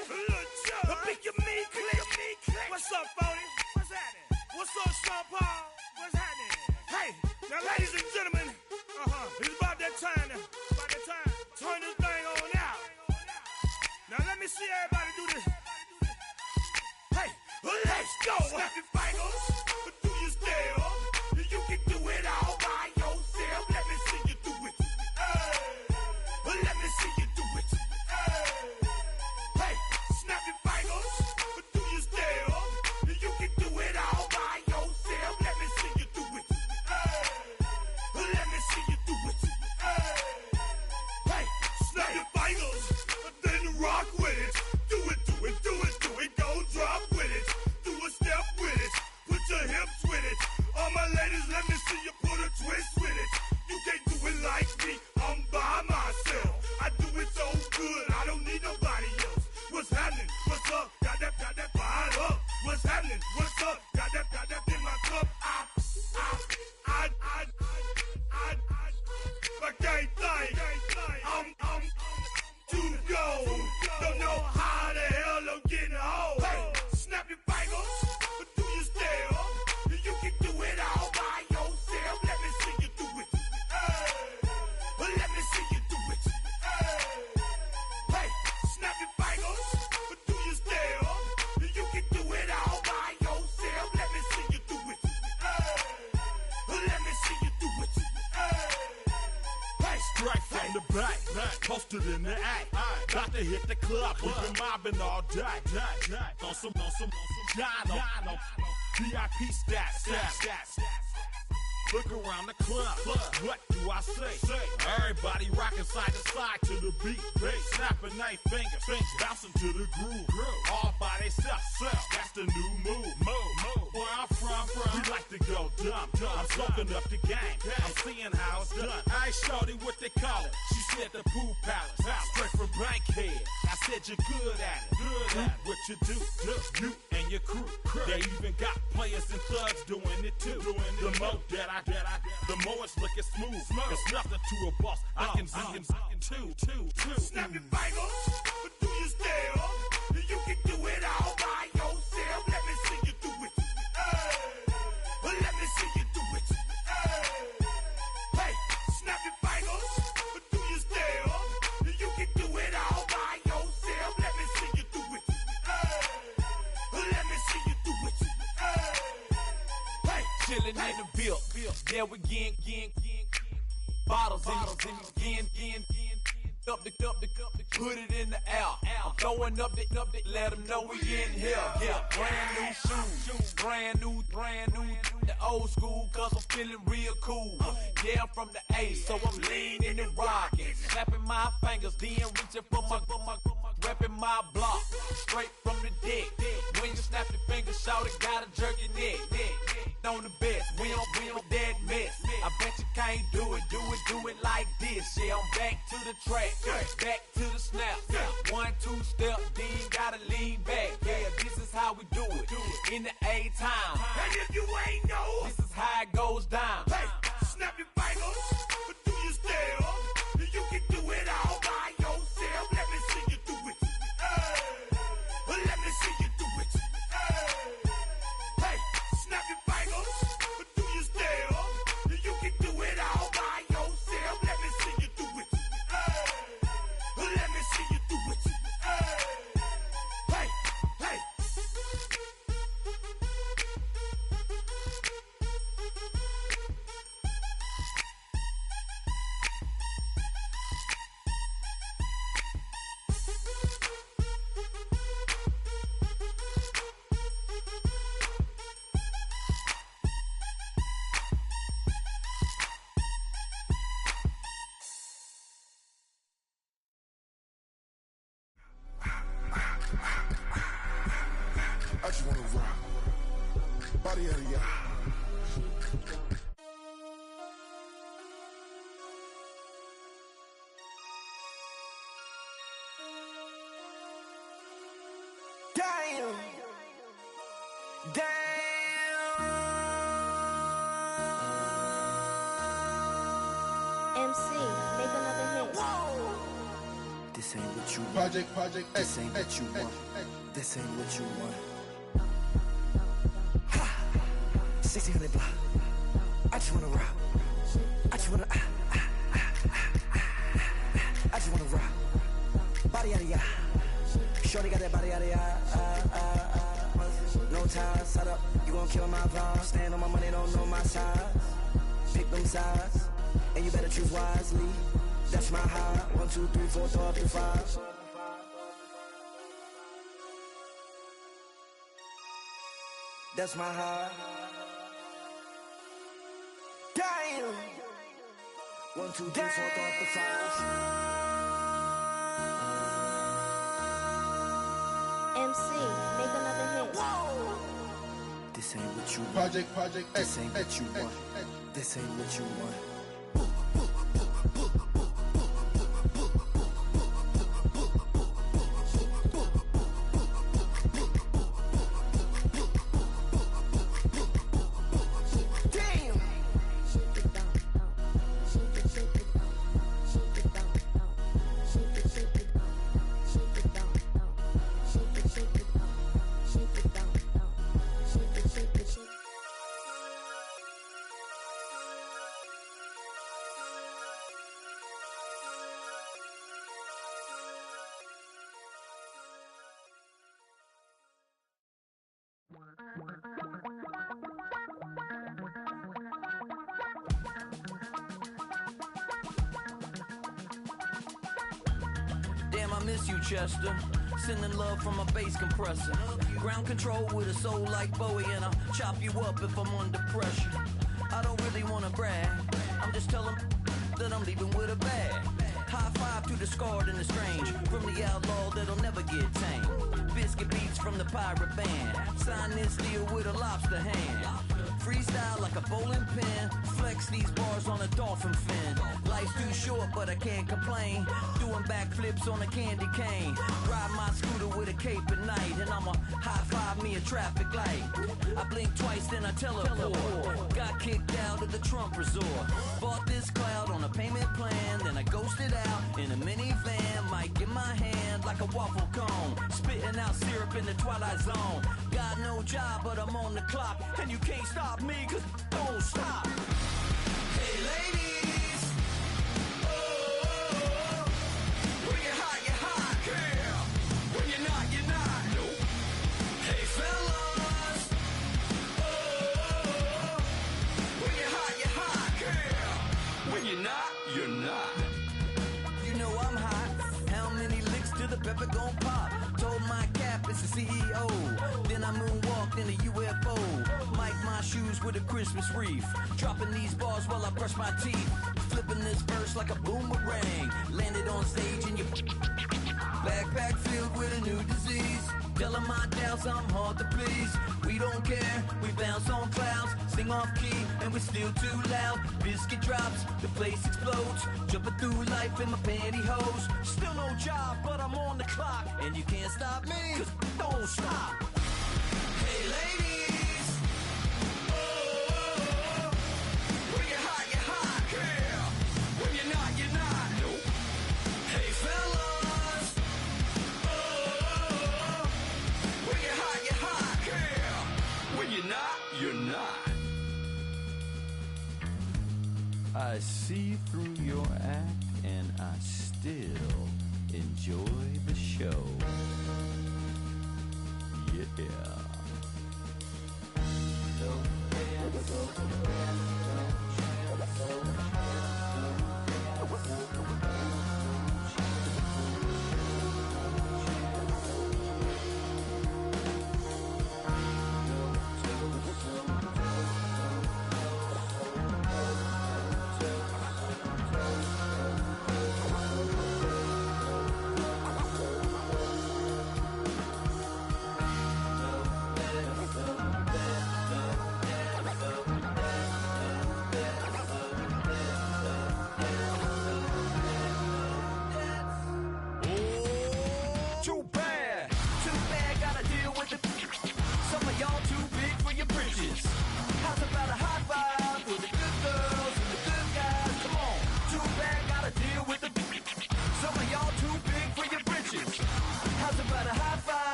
The Pick Your Me Click. What's up, Phony? What's happening? What's up, Sean Paul? What's happening? Hey, now, ladies and gentlemen, it's about that time. Turn this thing on out. Now, let me see everybody do this. Hey, let's go. Snap your fingers. Do your step. You can do it all by yourself. Let me see you do it. Let me see you do it. Hey, snap your fingers. Do your step. You can do it all by yourself. Let me see you do it. Let me see you do it. Hey, snap your fingers. Then rock with it. Do it, do it, do it, do it. Go drop with it. Do a step with it. Put your hips with it. All my ladies, let me see you put a twist with it. You can't do it like me. I'm by myself. I do it so good. I don't need nobody else. What's happening? What's up? Got that fired up. What's happening? What's up? Got that in my cup. I can't think. I'm too go. Don't know how the hell I'm getting home. Hey, snap your fingers. Do your step. You can do it all by yourself. Let me see you do it. Let me see you do it. Hey, snap your fingers. Do your step. You can do it all by yourself. Let me see you do it. Let me see you do it. Hey, Straight from the back, posted in the act. Got to hit the club, we've been mobbing all day. On some Jono, VIP stats. Look around the club, what do I say? Everybody rocking side to side to the beat. Snapping their fingers, bouncing to the groove. All by themselves, that's the new move. Where I'm from, we like to go dumb. I'm soaking up the game, I'm seeing how it's done. I ain't shorty what they call it. She said the pool palace, straight from Bankhead. I said you're good at it. What you do, you and your your crew. They even got players and thugs doing it too. The more that I get, the more it's looking smooth. It's nothing to a boss. I can see him two. Snap your fingers, but do you still? You can do it all by yourself. Let me see you do it. Let me see you do it. Hey, snap your fingers, but do you still? You can do it all by yourself. Let me see you do it. Let me see you do it. Hey, chillin' in the bill. There we again. Bottles in again. Up the put it in the air. I'm throwing up the, let them know we in here. Yeah, brand new shoes, brand new. The old school, cause I'm feeling real cool. Yeah, I'm from the A, so I'm leaning and rocking. Snapping my fingers, then reaching for my repping my block. Straight from the deck. When you snap your fingers, shout it, gotta jerk your neck. On the best, we don't that mess. I bet you can't do it like this. Yeah, I'm back to the track, back to the snap. 1, 2 step, then gotta lean back. Yeah, this is how we do it in the A-time. and if you ain't know, This is how it goes down. hey, snap your fingers, but do you still? You can do it all by yourself. Let me see you do it. Let me see you do it. Hey, snap your fingers, but do you still? You can do it all by yourself. Let me see you do it. Let me see you do it. Hey. I just wanna rock. Body out of ya. Damn. MC, make another hit. This ain't what you want. Project. This ain't what you want. This ain't what you want. 1600 block. I just wanna rock. I just wanna I just wanna rock. Body out of ya. Shorty got that body out of ya. No ties, set up. You gon' kill my vibe. Stand on my money, don't know my size. Pick them sides, and you better choose wisely. That's my high. 1, 2, 3, 4, throw up to 5. That's my high. Damn. 1, 2, 3, 4, throw up to 5. MC, make another hit. This ain't what you want. Project. This ain't what you want. This ain't what you want. Damn, I miss you, Chester. Sending love from a bass compressor. Ground control with a soul like Bowie, and I'll chop you up if I'm under pressure. I don't really wanna brag. I'm just telling that I'm leaving with a bag. High five to the scarred and the strange. From the outlaw that'll never get tamed. Biscuit beats from the pirate band. Sign this deal with a lobster hand. Freestyle like like a bowling pin. Flex these bars on a dolphin fin. Life's too short, but I can't complain. Doing backflips on a candy cane. Ride my scooter with a cape at night, and I'ma high five me a traffic light. I blink twice, then I teleport. Got kicked out of the Trump resort. Bought this cloud on a payment plan, then I ghosted out in a minivan. Mic in my hand like a waffle cone. Spitting out syrup in the twilight zone. Got no job, but I'm on the clock, and you can't stop me, cause don't stop. Hey ladies, oh, when you're hot, girl. When you're not, nope. Hey fellas, oh, when you're hot, girl. When you're not, you're not. You know I'm hot. How many licks till the pepper gon' pop? Told my cap it's the CEO. Then I moonwalked in a UFO. Mic my shoes with a Christmas wreath. Dropping these bars while I brush my teeth. Flipping this verse like a boomerang. Landed on stage in your backpack filled with a new disease. Tell 'em my doubts, I'm hard to please. We don't care, we bounce on clouds. Sing off key, and we're still too loud. Biscuit drops, the place explodes. Jumping through life in my pantyhose. Still no job, but I'm on the clock. And you can't stop me, cause don't stop. Hey ladies, oh, when you're hot, girl. When you're not, nope. Hey fellas, oh, when you're hot, girl. When you're not, you're not. I see through your act, and I still enjoy the show. Yeah.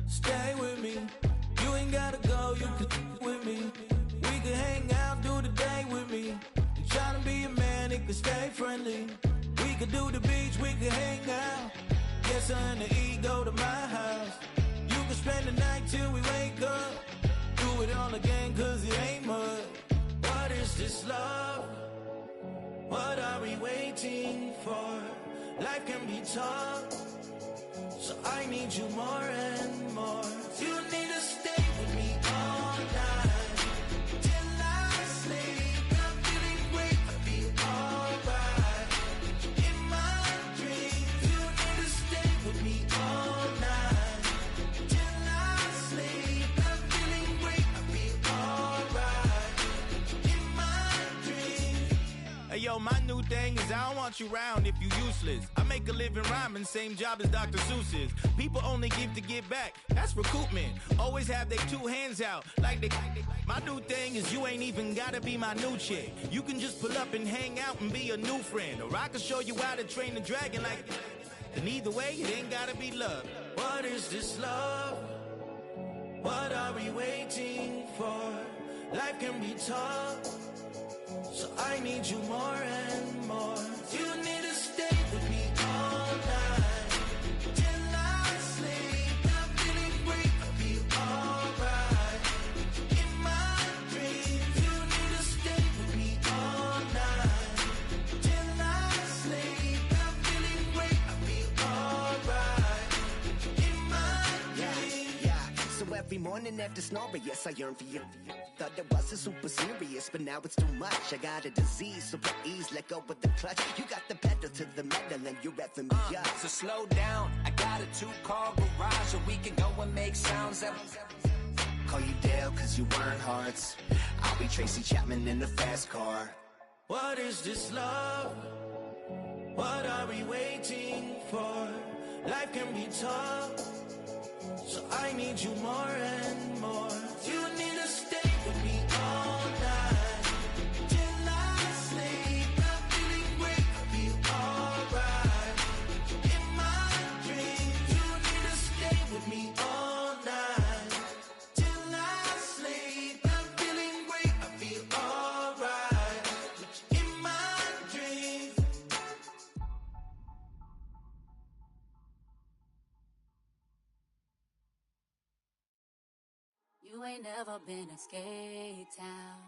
Stay with me. You ain't gotta go, you can with me. We can hang out, do the day with me. And trying to be a man, it can stay friendly. We could do the beach, we can hang out. Yes, her and the E go to my house. You can spend the night till we wake up. Do it all again, cause it ain't mud. What is this love? What are we waiting for? Life can be tough, so I need you more and more. You need to stay with me all night till I sleep. I'm feeling great, I'll be alright. In my dreams, you need to stay with me all night till I sleep. I'm feeling great, I'll be alright. In my dreams. Hey yo, my new thing is I don't want you around if you useless. I make a living rhyming, same job as Dr. Seuss's. People only give to get back, that's recoupment. Always have their two hands out, like they. My new thing is you ain't even gotta be my new chick. You can just pull up and hang out and be a new friend. Or I can show you how to train the dragon like. And either way, it ain't gotta be love. What is this love? What are we waiting for? Life life can be tough, so I need you more and more. You need to stay with me all night till I sleep. I'm feeling great, I feel alright. In my dreams, you need to stay with me all night till I sleep. I'm feeling great, I feel alright. In my dreams. Yeah. So every morning after snoring, yes, I yearn for you. Thought it wasn't super serious, but now it's too much. I got a disease, so please let go with the clutch. You got the pedal to the metal and you're revving me up. So slow down, I got a 2-car garage, so we can go and make sounds that... Call you Dale, cause you weren't hearts. I'll be Tracy Chapman in the fast car. What is this love? What are we waiting for? Life can be tough, so I need you more and more. You need to stay with me all night till I sleep. I'm feeling great, I feel alright. In my dreams, you need to stay with me all night till I sleep. I'm feeling great, I feel alright. In my dreams. You ain't never been a skate town.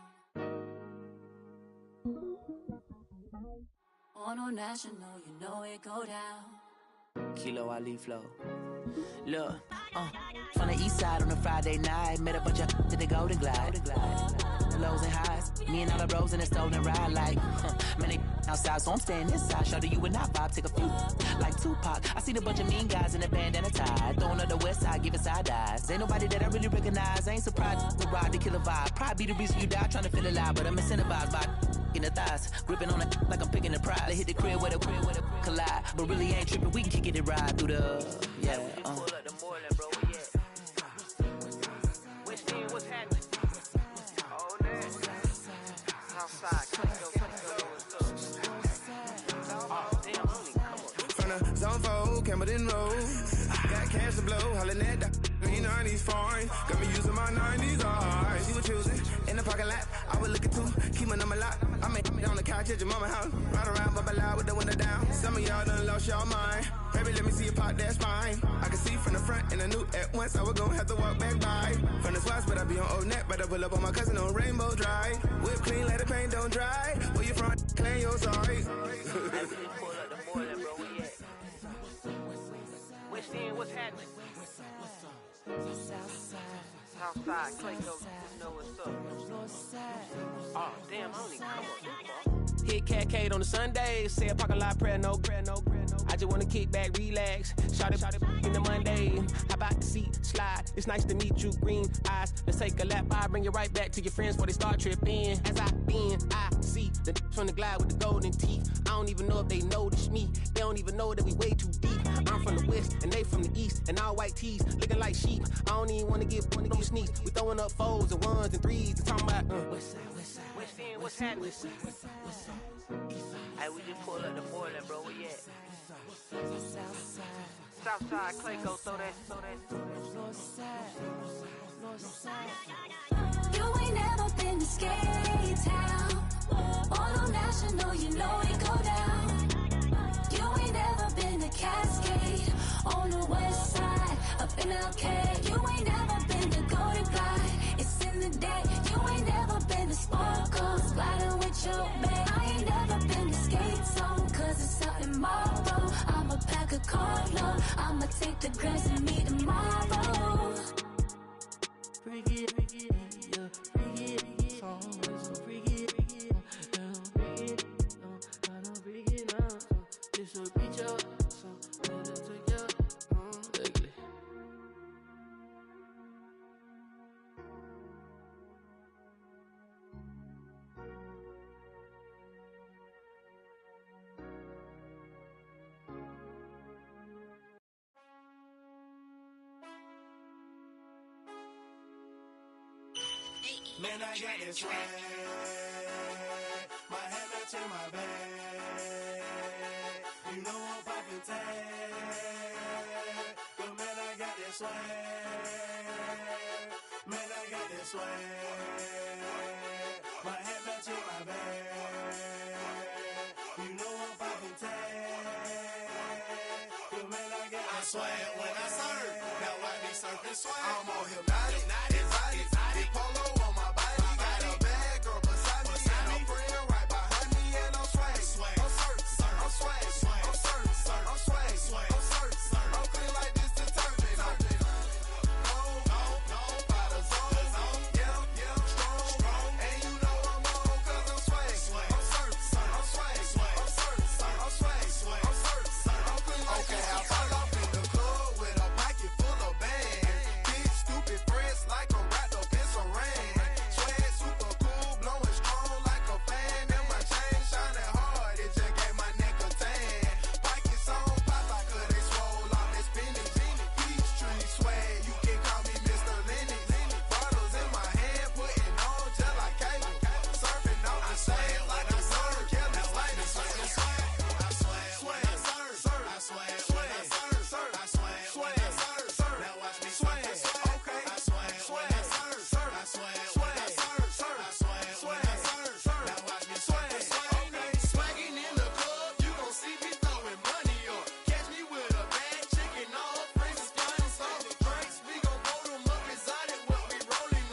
On a national, you know it go down. Kilo Ali flow. Look, from the east side on a Friday night, met a bunch of to the Golden Glide. The lows and highs, me and all the bros in a stolen ride like, man, they outside, so I'm staying inside. Show you and I vibe, take a few like Tupac. I seen a bunch of mean guys in a bandana tie, throwing up the west side, giving side eyes. Ain't nobody that I really recognize. I ain't surprised to ride the killer vibe. Probably be the reason you die trying to feel alive, but I'm incentivized by in the thighs, gripping on it like I'm picking the prize. They hit the crib where the collide, but really ain't tripping. We can kick it and ride through the Pull up the Moreland, bro. What's happening? Oh, outside, From the zone 4, Campbellton Road. Got cash to blow, hollering at the me 90s foreign. Got me using my 90s eyes. She was choosing in the parking lot. I was looking too, keep my number locked. I made on the couch at your mama house. Ride around, bubble loud with the window down. Some of y'all done lost y'all mind. Baby, let me see you pop, that's fine. I can see from the front and I knew at once I was gonna have to walk back by. From the spots, but I be on Old Neck. Better pull up on my cousin on Rainbow Drive. Whip clean, let the paint don't dry. Where you from? Claim your sorry. What's happening? Southside, Clayco, you know what's up. Oh, damn, I don't even come up. Hit Catcade on the Sunday, say a parking lot prayer, no. I just wanna kick back, relax. Shout it in the Monday. How about the seat slide? It's nice to meet you, green eyes. Let's take a lap by, bring you right back to your friends before they start tripping. As I bend, I see the from the glide with the golden teeth. I don't even know if they notice me. They don't even know that we way too deep. I'm from the west and they from the east, and all white tees looking like sheep. I don't even wanna give one of those sneaks. We throwing up fours and ones and threes and talking about West End, what's happening? Hey, we just pulled up the Moreland, bro. Where you at? Southside, Clayco, throw that. You ain't never been to skate town. On a national, you know it go down. You ain't never been to Cascade. On the west side, up in LK. You ain't never been to Golden Glide. It's in the day. You ain't never been to Sparkles, gliding with your babe. I ain't never been to Skate Zone, cause it's out in Marlboro. I'ma pack a carload. I'ma take the grass and meet tomorrow. Bring it, yeah, bring it, song, so bring it, bring it, I don't bring it now, so this will reach out, so let it take you, ugly. Man, I got this swag. My head matching my bag. You know I'm poppin' tag. But man, I got this swag. Man, I got this swag. swag when I serve. Now I be surfing swag. I'm on hypnotic, exotic, big polo on my body. Got a bad girl beside me, and a friend right behind me, and I'm swag. I'm surf, I'm swag, I'm surf, I'm swag, I'm surf, I'm clean like this detergent. No, by the zone, yeah, strong, and you know I'm on 'cause I'm swag. I'm surf, I'm swag, I'm surf, I'm swag, I'm surf, I'm clean like this. Okay, I fall off in the club with a pocket full of bags. Big stupid friends like I'm wrapped up in saran. Swag super cool, blowing strong like a fan. And my chain shining hard, it just gave my neck a tan. Pockets on pop, I could they swole off that spinach. Peachtree swag, you can call me Mr. Lennox. Bottles in my hand, putting on just like cable. Surfing on the sand like I surf. Kelly Slater, surfing swag. I swag when I surf. I swag when I surf. I swag when I surf. Now watch me swag. Okay. I swag when I surf. I swag when I surf. I swag when I surf. Now watch me swag. Okay. Swagging in the club, you gon' see me throwing money up. Catch me with a bad chicken, all her friends is flying some drinks. We gon' blow them up exotic when we rolling.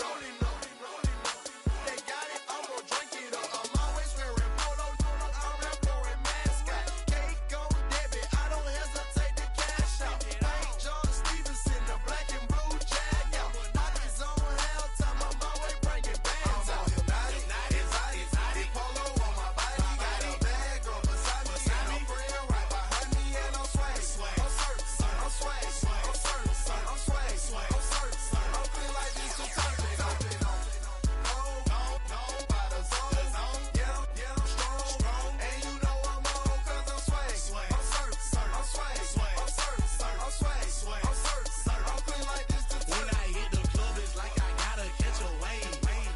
They got it, I'm gon' drink it up. I'm always wearing polo, I'm rap pouring mascot. Cake on debit, I don't hesitate to cash out. Ain't John Stevenson, the black and blue jag out. Pockets on hell time, I'm always bringing bands out. Hypnotic, exotic, polo on my body. Got a bad girl beside me, and a friend right behind me, and I'm swag. I'm surf, I'm swag, I'm surf, I'm swag, I'm surf, I'm clean like this detergent. No, by the zone, yeah, strong, and you know I'm on 'cause I'm swag. I'm surf, I'm swag, I'm surf, I'm swag, I'm surf, I'm clean like this detergent. When I hit the club, it's like I gotta catch a wave.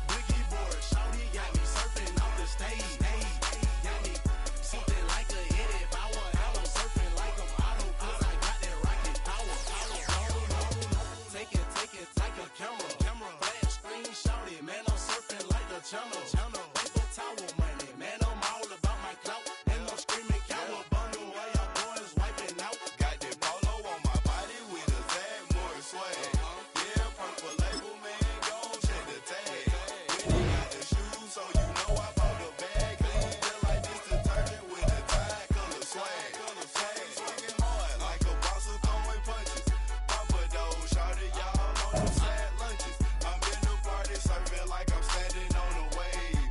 Boogie board, shawty got me surfing off the stage. Got me something like a Eddie Bauer. Now I'm surfing like I'm Otto 'cause I got that rocket power. Take it, take a camera. Flash screen, shawty, man, I'm surfing like the channel. Paper towel money, man, I'm all about my clout. And I'm screaming cowabunga while y'all boys wiping out. Got that polo on my body with a tag, more swag. Yeah, purple label, man, gon' check the tag. When you got the shoes, so you know I bought the bag. Clean just like this detergent with the tide color swag. Swinging hard like a boxer throwing punches. Papa though, shawty, y'all on them sad lunches. I'm in the party surfing like I'm standing on a wave.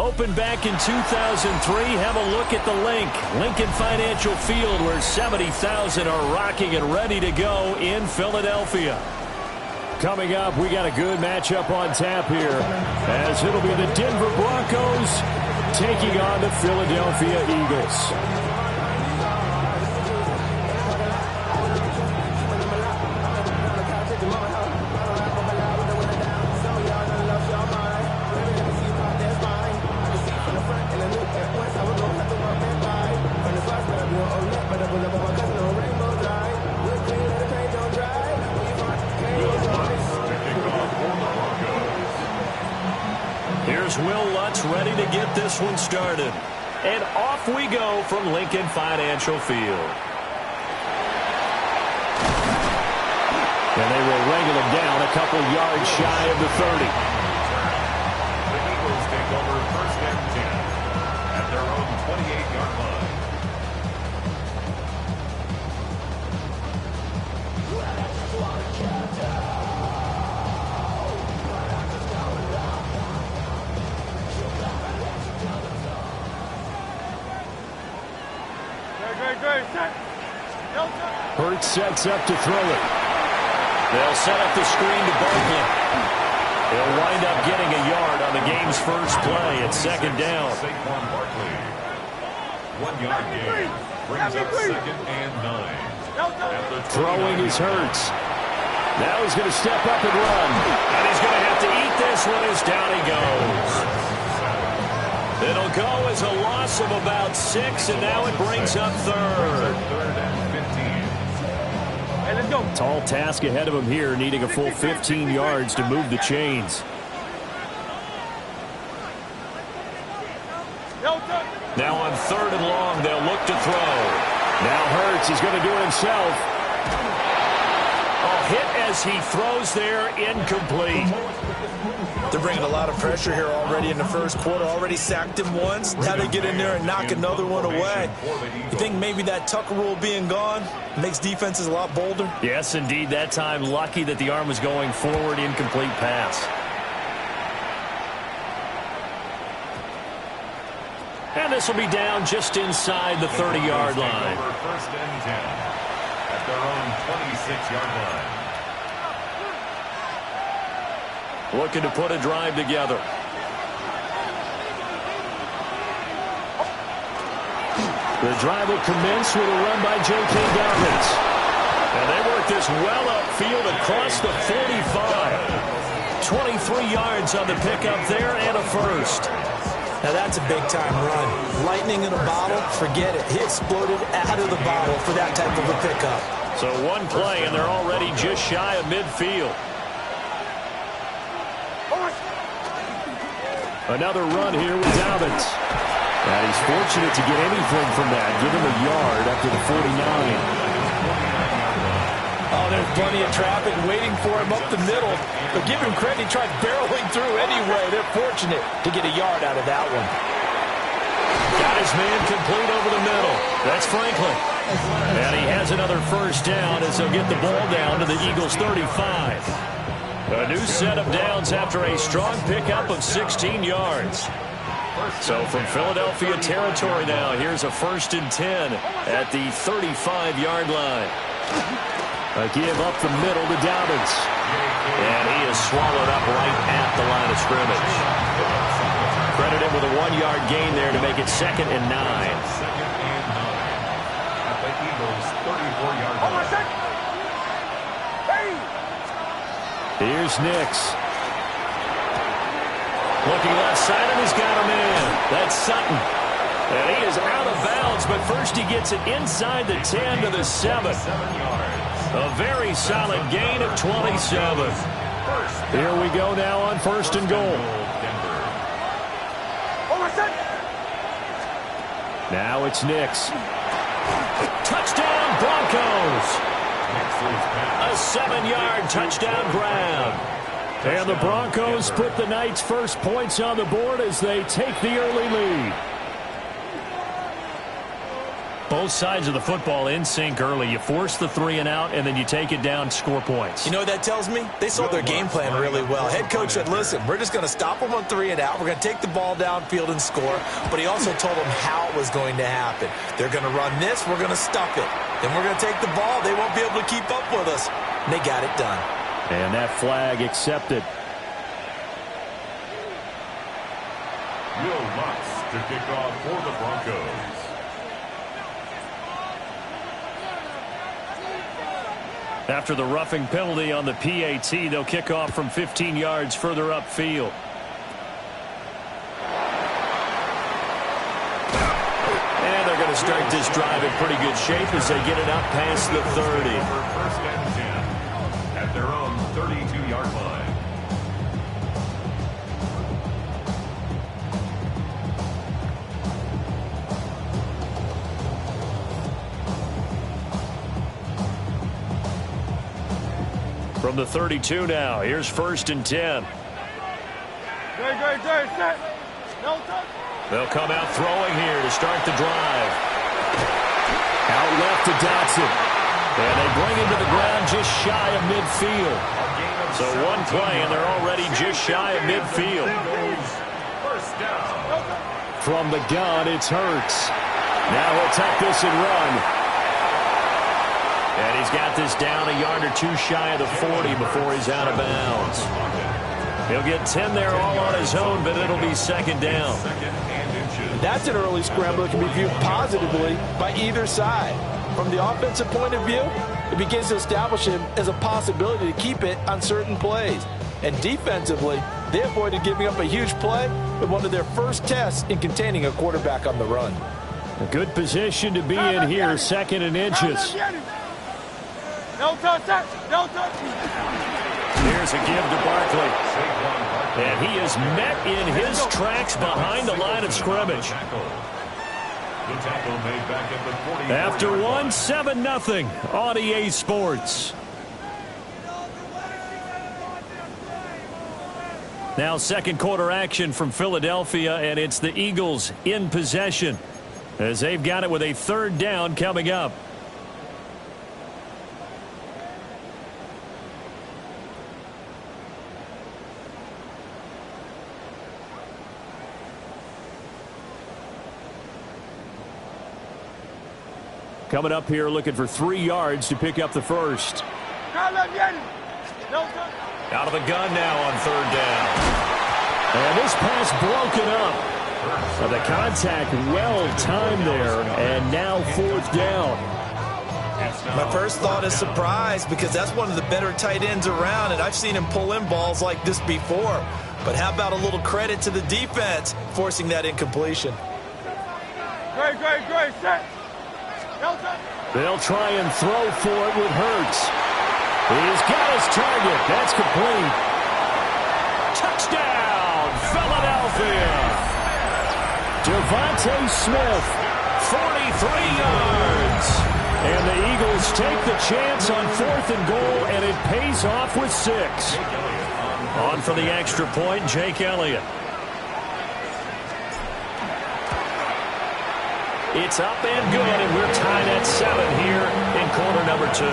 Opened back in 2003. Have a look at the Lincoln Financial Field, where 70,000 are rocking and ready to go in Philadelphia. Coming up, we got a good matchup on tap here, as it'll be the Denver Broncos taking on the Philadelphia Eagles. Here's Will Lutz ready to get this one started. And off we go from Lincoln Financial Field. And they will wrangle him down a couple yards shy of the 30. The Eagles take over first and 10 at their own 28-yard line. Hurts sets up to throw it. They'll set up the screen to Barkley. He'll wind up getting a yard on the game's first play at second down. Saquon Barkley. 1 yard gain. Brings up second and 9. Throwing is Hurts. Now he's going to step up and run. And he's going to have to eat this one as down he goes. It'll go as a loss of about 6, and now it brings up third. Third and 15. Tall task ahead of him here, needing a full 15 yards to move the chains. Now on third and long, they'll look to throw. Now Hurts, he's going to do it himself. A hit as he throws there, incomplete. They're bringing a lot of pressure here already in the first quarter. Already sacked him once. Now they get in there and knock another one away. You think maybe that Tucker rule being gone makes defenses a lot bolder? Yes, indeed. That time, lucky that the arm was going forward, incomplete pass. And this will be down just inside the 30-yard line. First and 10 at their own 26-yard line. Looking to put a drive together. The drive will commence with a run by J.K. Dobbins. And they work this well upfield across the 45. 23 yards on the pickup there and a first. Now that's a big-time run. Lightning in a bottle, forget it. He exploded out of the bottle for that type of a pickup. So one play, and they're already just shy of midfield. Another run here with Dobbins. And he's fortunate to get anything from that. Give him a yard up to the 49. Oh, there's plenty of traffic waiting for him up the middle. But give him credit, he tried barreling through anyway. They're fortunate to get a yard out of that one. Got his man complete over the middle. That's Franklin. And he has another first down as they'll get the ball down to the Eagles' 35. A new set of downs after a strong pickup of 16 yards. So from Philadelphia territory now, here's a 1st and 10 at the 35-yard line. A give up the middle to Dobbins. And he is swallowed up right at the line of scrimmage. Credit him with a 1-yard gain there to make it 2nd and 9. At the Eagles' 34-yard line. Here's Nix. Looking left side, and he's got him in. That's Sutton. And he is out of bounds, but first he gets it inside the 10 to the 7. A very solid gain of 27. Here we go now on 1st and goal. Now it's Nix. Touchdown, Broncos. A 7-yard touchdown grab. And the Broncos put the night's first points on the board as they take the early lead. both sides of the football in sync early. You force the 3 and out, and then you take it down, score points. You know what that tells me? They saw their game plan really well. Head coach said, listen, we're just going to stop them on 3 and out. We're going to take the ball downfield and score. But he also told them how it was going to happen. They're going to run this. We're going to stuff it. Then we're going to take the ball. They won't be able to keep up with us. And they got it done. And that flag accepted. Will Lutz to kick off for the Broncos. After the roughing penalty on the PAT, they'll kick off from 15 yards further upfield. And they're going to start this drive in pretty good shape as they get it out past the 30. First and 10 at their own 32-yard line. From the 32 now, here's 1st and 10. They'll come out throwing here to start the drive. Out left to Dotson. And they bring him to the ground just shy of midfield. So one play, and they're already just shy of midfield. From the gun, it's Hurts. Now he'll take this and run. And he's got this down a yard or 2 shy of the 40 before he's out of bounds. He'll get 10 there all on his own, but it'll be 2nd down. That's an early scramble that can be viewed positively by either side. From the offensive point of view, it begins to establish him as a possibility to keep it on certain plays. And defensively, they avoided giving up a huge play in one of their first tests in containing a quarterback on the run. A good position to be in here, 2nd and inches. No touch. Here's a give to Barkley. And he is met in his tracks behind the line of scrimmage. After one, 7-0 on EA Sports. Now 2nd quarter action from Philadelphia, and it's the Eagles in possession as they've got it with a 3rd down coming up. Coming up here looking for 3 yards to pick up the first. Out of the gun now on 3rd down. And this pass broken up. The contact well timed there, and now 4th down. My first thought is surprise because that's one of the better tight ends around, and I've seen him pull in balls like this before. But how about a little credit to the defense forcing that incompletion? Great, set. They'll try and throw for it with Hurts. He's got his target. That's complete. Touchdown, Philadelphia. Devontae Smith, 43 yards. And the Eagles take the chance on 4th and goal, and it pays off with 6. On for the extra point, Jake Elliott. It's up and good, and we're tied at 7 here in quarter number 2.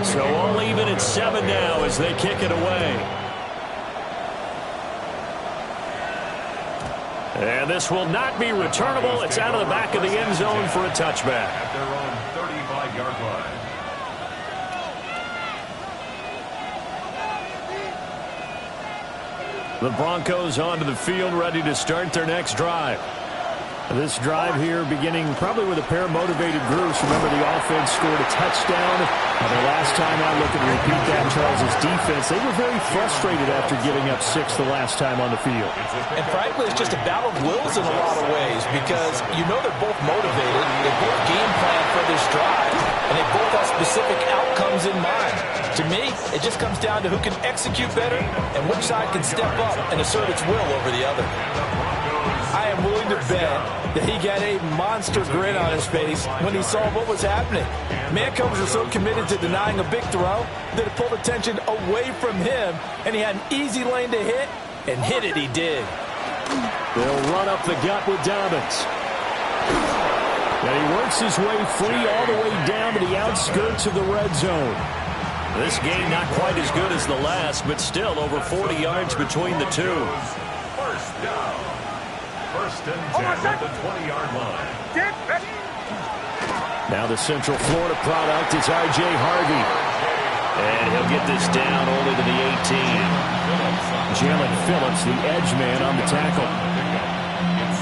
So all even at 7 now as they kick it away. And this will not be returnable. It's out of the back of the end zone for a touchback. At their own 35-yard line. The Broncos onto the field, ready to start their next drive. This drive here beginning probably with a pair of motivated groups. Remember, the offense scored a touchdown. The last time I look at repeat that, Charles' defense, they were very frustrated after giving up 6 the last time on the field. And frankly, it's just a battle of wills in a lot of ways because you know they're both motivated. They both game plan for this drive, and they both have specific outcomes in mind. To me, it just comes down to who can execute better and which side can step up and assert its will over the other. I am willing to bet that he got a monster grin on his face when he saw what was happening. Mancombs were so committed to denying a big throw that it pulled attention away from him, and he had an easy lane to hit And hit it he did. They'll run up the gut with Dobbins. And he works his way free all the way down to the outskirts of the red zone. This game not quite as good as the last, but still over 40 yards between the two. First down. First and 10 at the 20-yard line. Now the Central Florida product is R.J. Harvey. And he'll get this down only to the 18. Jalen Phillips, the edge man on the tackle.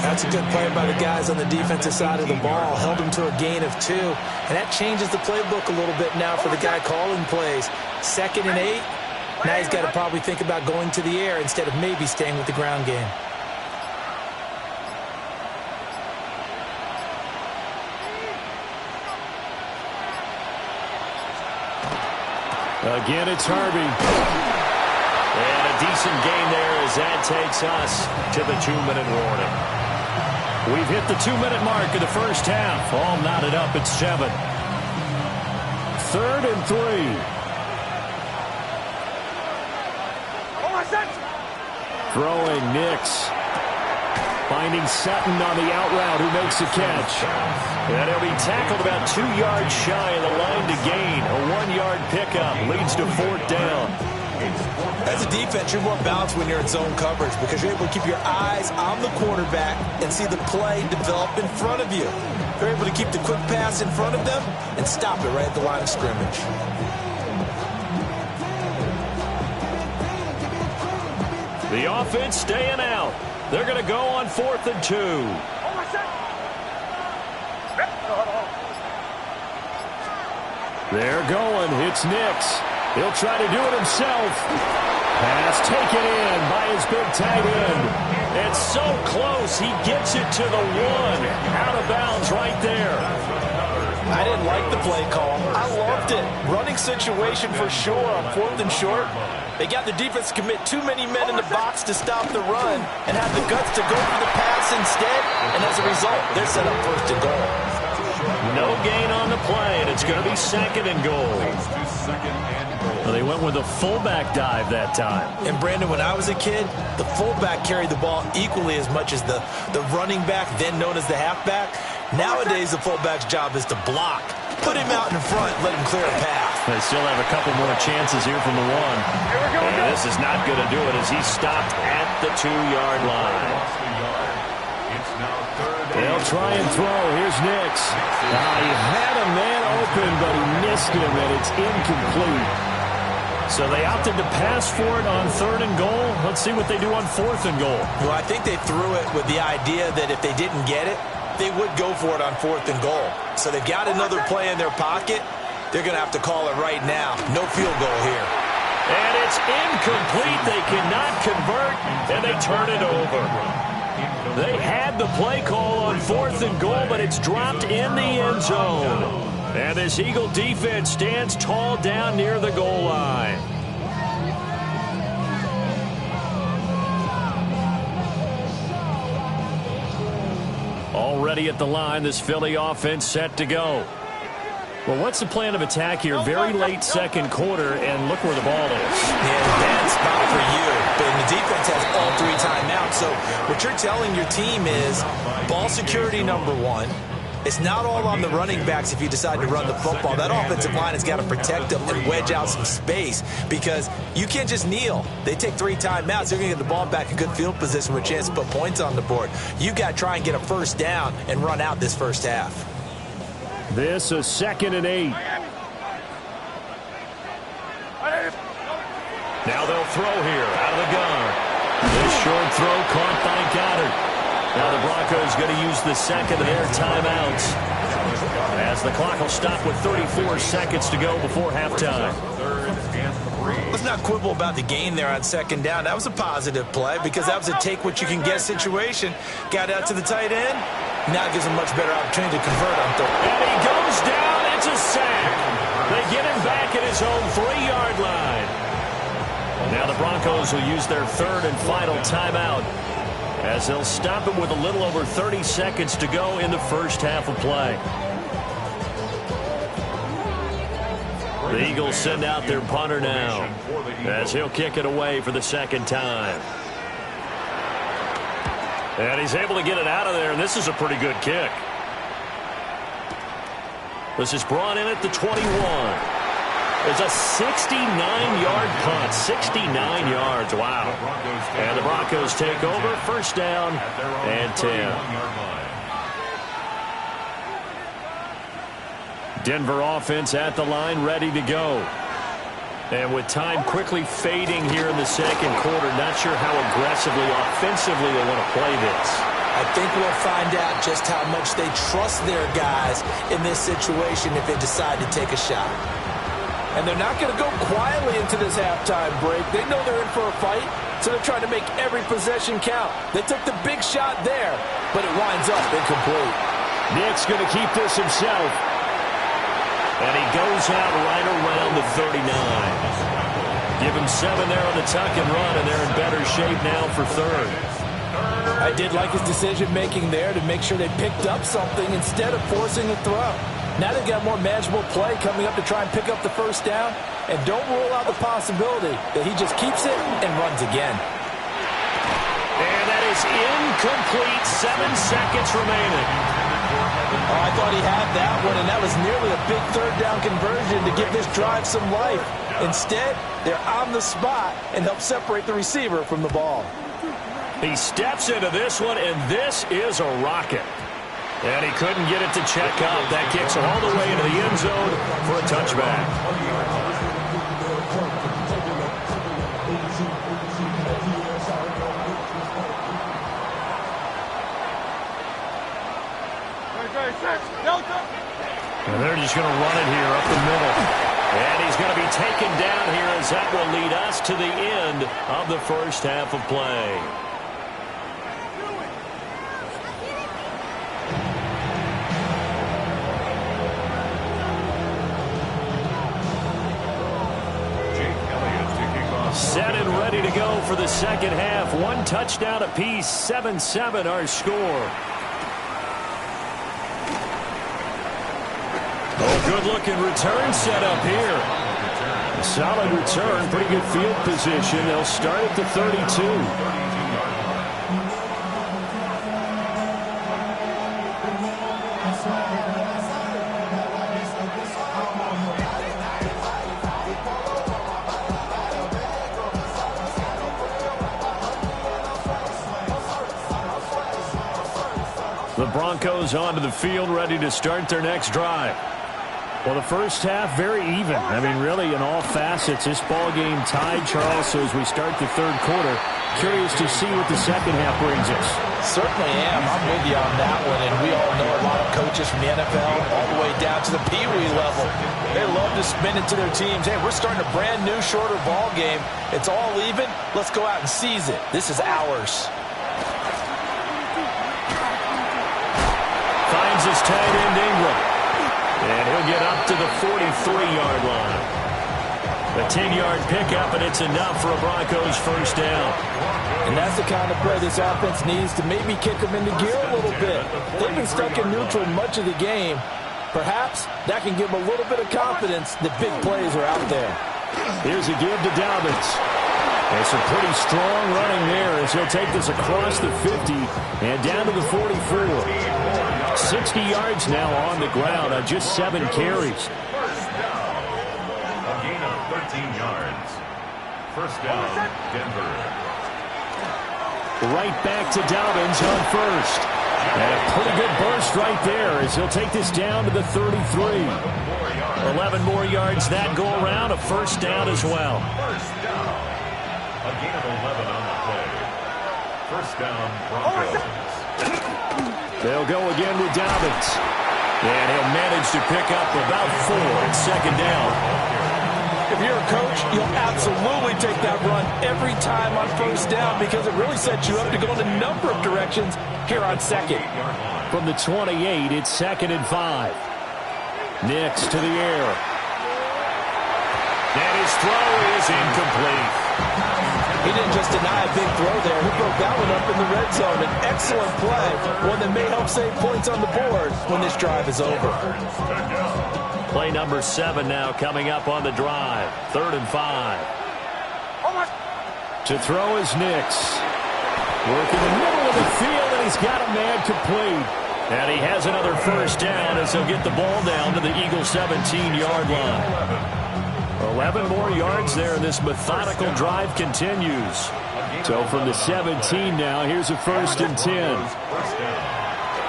That's a good play by the guys on the defensive side of the ball. Held him to a gain of 2. And that changes the playbook a little bit now for the guy calling plays. 2nd and 8. Now he's got to probably think about going to the air instead of maybe staying with the ground game. Again, it's Harvey. And a decent game there as that takes us to the 2-minute warning. We've hit the 2-minute mark of the first half. All knotted up at 7. 3rd and 3. Throwing Nix. Finding Sutton on the out route, who makes a catch. And he'll be tackled about 2 yards shy of the line to gain. A 1-yard pickup leads to 4th down. As a defense, you're more balanced when you're in zone coverage because you're able to keep your eyes on the quarterback and see the play develop in front of you. You're able to keep the quick pass in front of them and stop it right at the line of scrimmage. The offense staying out. They're going to go on 4th and 2. They're going. It's Nix. He'll try to do it himself. Pass taken in by his big tight end. It's so close. He gets it to the 1. Out of bounds right there. I didn't like the play call. I loved it. Running situation for sure on 4th and short. They got the defense to commit too many men in the box to stop the run and have the guts to go for the pass instead. And as a result, they're set up 1st and goal. No gain on the play, and it's going to be 2nd and goal. Well, they went with a fullback dive that time. And, Brandon, when I was a kid, the fullback carried the ball equally as much as the running back, then known as the halfback. Nowadays, the fullback's job is to block. Put him out in front, let him clear a path. They still have a couple more chances here from the 1. And this is not going to do it as he's stopped at the 2-yard line. They'll try and throw. Here's Nix. He had a man open, but he missed him, and it's incomplete. So they opted to pass for it on 3rd and goal. Let's see what they do on 4th and goal. Well, I think they threw it with the idea that if they didn't get it, they would go for it on 4th and goal. So they've got another play in their pocket. They're going to have to call it right now. No field goal here. And it's incomplete. They cannot convert, and they turn it over. They had the play call on 4th and goal, but it's dropped in the end zone. And this Eagle defense stands tall down near the goal line. Already at the line, this Philly offense set to go. Well, what's the plan of attack here? Very late 2nd quarter, and look where the ball is. Yeah, bad spot for you. But the defense has all 3 timeouts. So what you're telling your team is ball security number 1. It's not all on the running backs if you decide to run the football. That offensive line has got to protect them and wedge out some space because you can't just kneel. They take 3 timeouts. They're going to get the ball back in good field position with a chance to put points on the board. You got to try and get a 1st down and run out this first half. This is 2nd and 8. Now they'll throw here out of the gun. This short throw caught by Goddard. Now the Broncos going to use the 2nd of their timeouts as the clock will stop with 34 seconds to go before halftime. Let's not quibble about the gain there on 2nd down. That was a positive play because that was a take-what-you-can-get situation. Got out to the tight end. Now gives him a much better opportunity to convert on 3rd. And he goes down. It's a sack. They get him back at his own 3-yard line. Now the Broncos will use their 3rd and final timeout as they'll stop him with a little over 30 seconds to go in the first half of play. The Eagles send out their punter now as he'll kick it away for the 2nd time. And he's able to get it out of there, and this is a pretty good kick. This is brought in at the 21. It's a 69-yard punt. 69 yards. Wow. And the Broncos take over. First down and 10. Denver offense at the line, ready to go. And with time quickly fading here in the second quarter, not sure how aggressively, offensively they want to play this. I think we'll find out just how much they trust their guys in this situation if they decide to take a shot. And they're not going to go quietly into this halftime break. They know they're in for a fight, so they're trying to make every possession count. They took the big shot there, but it winds up incomplete. Nick's going to keep this himself. And he goes out right around the 39. Give him 7 there on the tuck and run, and they're in better shape now for third. I did like his decision-making there to make sure they picked up something instead of forcing a throw. Now they've got more manageable play coming up to try and pick up the first down, and don't rule out the possibility that he just keeps it and runs again. And that is incomplete. 7 seconds remaining. Oh, I thought he had that one, and that was nearly a big third-down conversion to give this drive some life. Instead, they're on the spot and help separate the receiver from the ball. He steps into this one, and this is a rocket. And he couldn't get it to check up. That kicks all the way into the end zone for a touchback. And they're just going to run it here up the middle. And he's going to be taken down here as that will lead us to the end of the first half of play. Set and ready to go for the second half. 1 touchdown apiece, 7-7 our score. Oh, good-looking return set up here. A solid return, pretty good field position. They'll start at the 32. The Broncos onto the field, ready to start their next drive. Well, the first half, very even. I mean, really, in all facets, this ball game tied, Charles. So as we start the third quarter, curious to see what the second half brings us. Certainly am. I'm with you on that one. And we all know a lot of coaches from the NFL all the way down to the Pee Wee level. They love to spin it to their teams. Hey, we're starting a brand new, shorter ball game. It's all even. Let's go out and seize it. This is ours. Finds his tight end, Ingram. And he'll get up to the 43-yard line. A 10-yard pickup, and it's enough for a Broncos first down. And that's the kind of play this offense needs to maybe kick them into gear a little bit. They've been stuck in neutral much of the game. Perhaps that can give them a little bit of confidence that big plays are out there. Here's a give to Dobbins. And some pretty strong running there as he'll take this across the 50 and down to the 44. 60 yards now on the ground on just 7 carries. First down. A gain of 13 yards. First down, Denver. Right back to Dobbins on first. And a pretty good burst right there as he'll take this down to the 33. 11 more yards that go around. A first down as well. First down. A gain of 11 on the play. First down, Broncos. They'll go again with Dobbins. And he'll manage to pick up about 4 at second down. If you're a coach, you'll absolutely take that run every time on first down because it really sets you up to go in a number of directions here on second. From the 28, it's 2nd and 5. Nicks to the air. And his throw is incomplete. He didn't just deny a big throw there. He broke that one up in the red zone. An excellent play, one that may help save points on the board when this drive is over. Play number 7 now coming up on the drive. 3rd and 5. To throw is Nicks. Working the middle of down the field, and he's got a man complete. And he has another first down as he'll get the ball down to the Eagles' 17-yard line. 11 more yards there, and this methodical drive continues. So from the 17 now, here's a 1st and 10.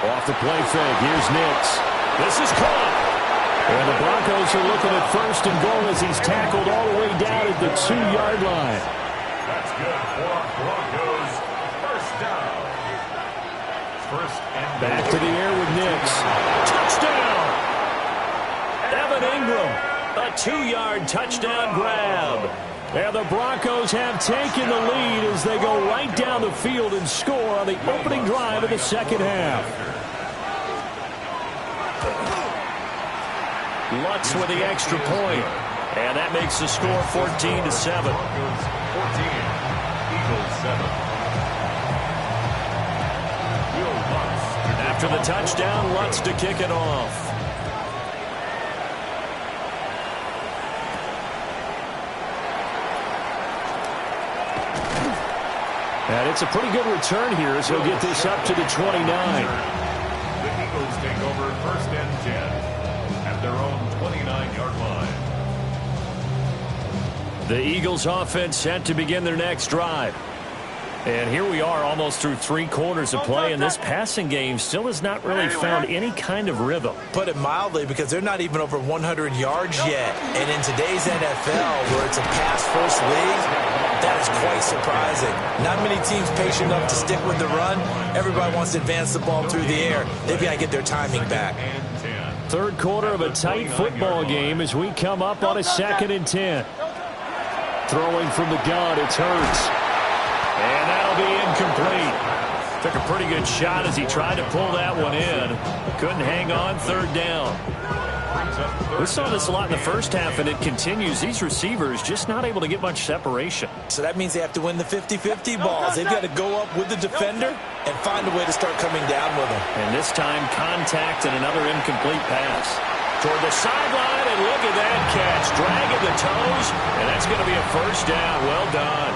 Off the play fake, here's Nix. This is caught. And the Broncos are looking at 1st and goal as he's tackled all the way down at the 2-yard line. That's good for Broncos. First down. First and back to the air with Nix. Touchdown! Evan Ingram, a 2-yard touchdown grab. And the Broncos have taken the lead as they go right down the field and score on the opening drive of the second half. Lutz with the extra point. And that makes the score 14-7. 14, Eagles 7. After the touchdown, Lutz to kick it off. And it's a pretty good return here as he'll get this up to the 29. The Eagles take over 1st and 10 at their own 29-yard line. The Eagles offense set to begin their next drive. And here we are almost through 3 quarters of play, and this passing game still has not really found any kind of rhythm. Put it mildly, because they're not even over 100 yards yet. And in today's NFL, where it's a pass-first league, that is quite surprising. Not many teams patient enough to stick with the run. Everybody wants to advance the ball through the air. They've got to get their timing back. 3rd quarter of a tight football game as we come up on a 2nd and 10. Throwing from the gun, it's Hurts. And that'll be incomplete. Took a pretty good shot as he tried to pull that one in. Couldn't hang on, 3rd down. We saw this a lot in the first half, and it continues. These receivers just not able to get much separation. So that means they have to win the 50-50 balls. They've got to go up with the defender and find a way to start coming down with them. And this time, contact and another incomplete pass. Toward the sideline, and look at that catch. Dragging the toes, and that's going to be a 1st down. Well done.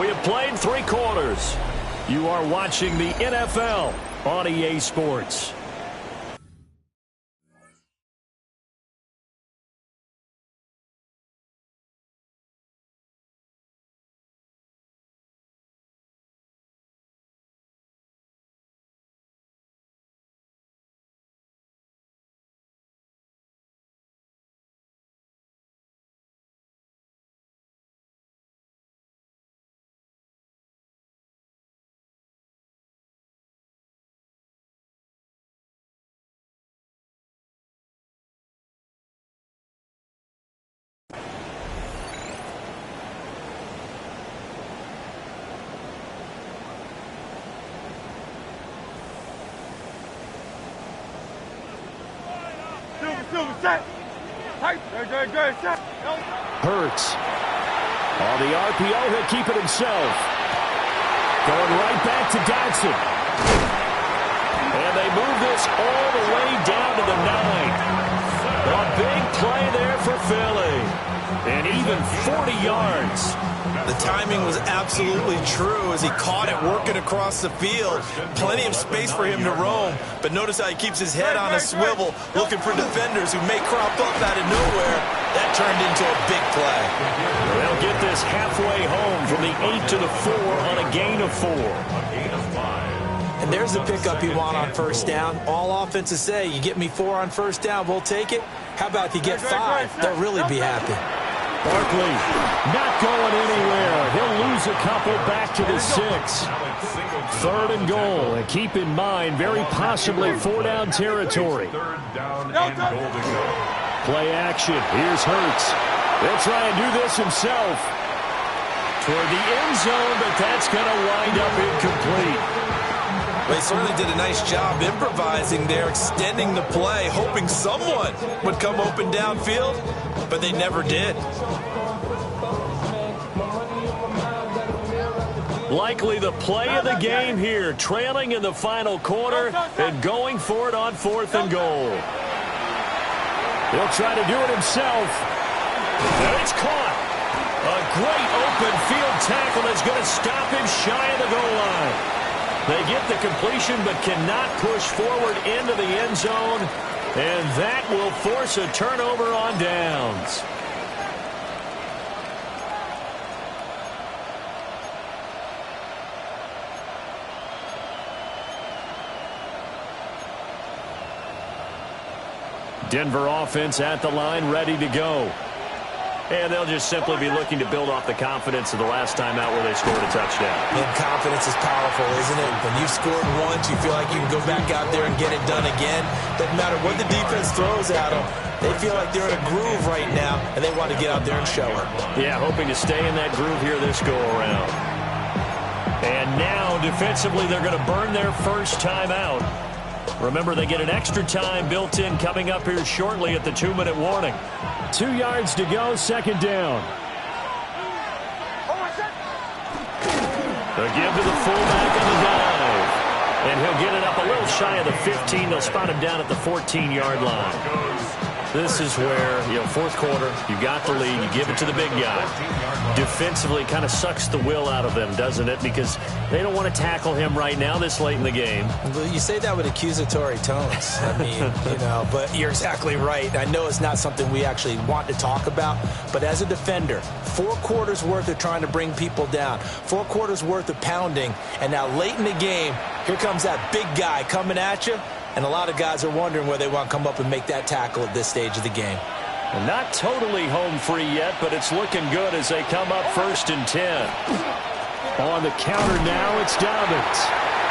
We have played 3 quarters. You are watching the NFL on EA Sports. Hurts. On the RPO, he'll keep it himself. Going right back to Dodson. And they move this all the way down to the 9. A big play there for Philly. And even 40 yards. The timing was absolutely true as he caught it working across the field. Plenty of space for him to roam. But notice how he keeps his head on a swivel, looking for defenders who may crop up out of nowhere. That turned into a big play. They'll get this halfway home from the 8 to the 4 on a gain of 4. And there's the pickup you want on 1st down. All offenses say, you get me 4 on 1st down, we'll take it. How about if you get 5? They'll really be happy. Barkley not going anywhere. He'll lose a couple back to the 6. 3rd and goal. And keep in mind, very possibly 4-down territory. Play action. Here's Hurts. They'll try and do this himself. Toward the end zone, but that's going to wind up incomplete. They certainly did a nice job improvising there, extending the play, hoping someone would come open downfield, but they never did. Likely the play of the game here, trailing in the final quarter and going for it on 4th and goal. He'll try to do it himself. And it's caught. A great open field tackle that's going to stop him shy of the goal line. They get the completion but cannot push forward into the end zone, and that will force a turnover on downs. Denver offense at the line, ready to go. And they'll just simply be looking to build off the confidence of the last time out where they scored a touchdown. And confidence is powerful, isn't it? When you've scored once, you feel like you can go back out there and get it done again. Doesn't matter what the defense throws at them. They feel like they're in a groove right now, and they want to get out there and show it. Yeah, hoping to stay in that groove here this go-around. And now, defensively, they're going to burn their first time out. Remember, they get an extra time built in coming up here shortly at the 2-minute warning. 2 yards to go, second down. The give to the fullback on the dive. And he'll get it up a little shy of the 15. They'll spot him down at the 14-yard line. This is where, fourth quarter, you got the lead, you give it to the big guy. Defensively, kind of sucks the will out of them, doesn't it? Because they don't want to tackle him right now this late in the game. Well, you say that with accusatory tones. I mean, but you're exactly right. I know it's not something we actually want to talk about, but as a defender, 4 quarters worth of trying to bring people down, 4 quarters worth of pounding, and now late in the game, here comes that big guy coming at you. And a lot of guys are wondering where they want to come up and make that tackle at this stage of the game. Well, not totally home free yet, but it's looking good as they come up 1st and 10. On the counter now, it's Dobbins.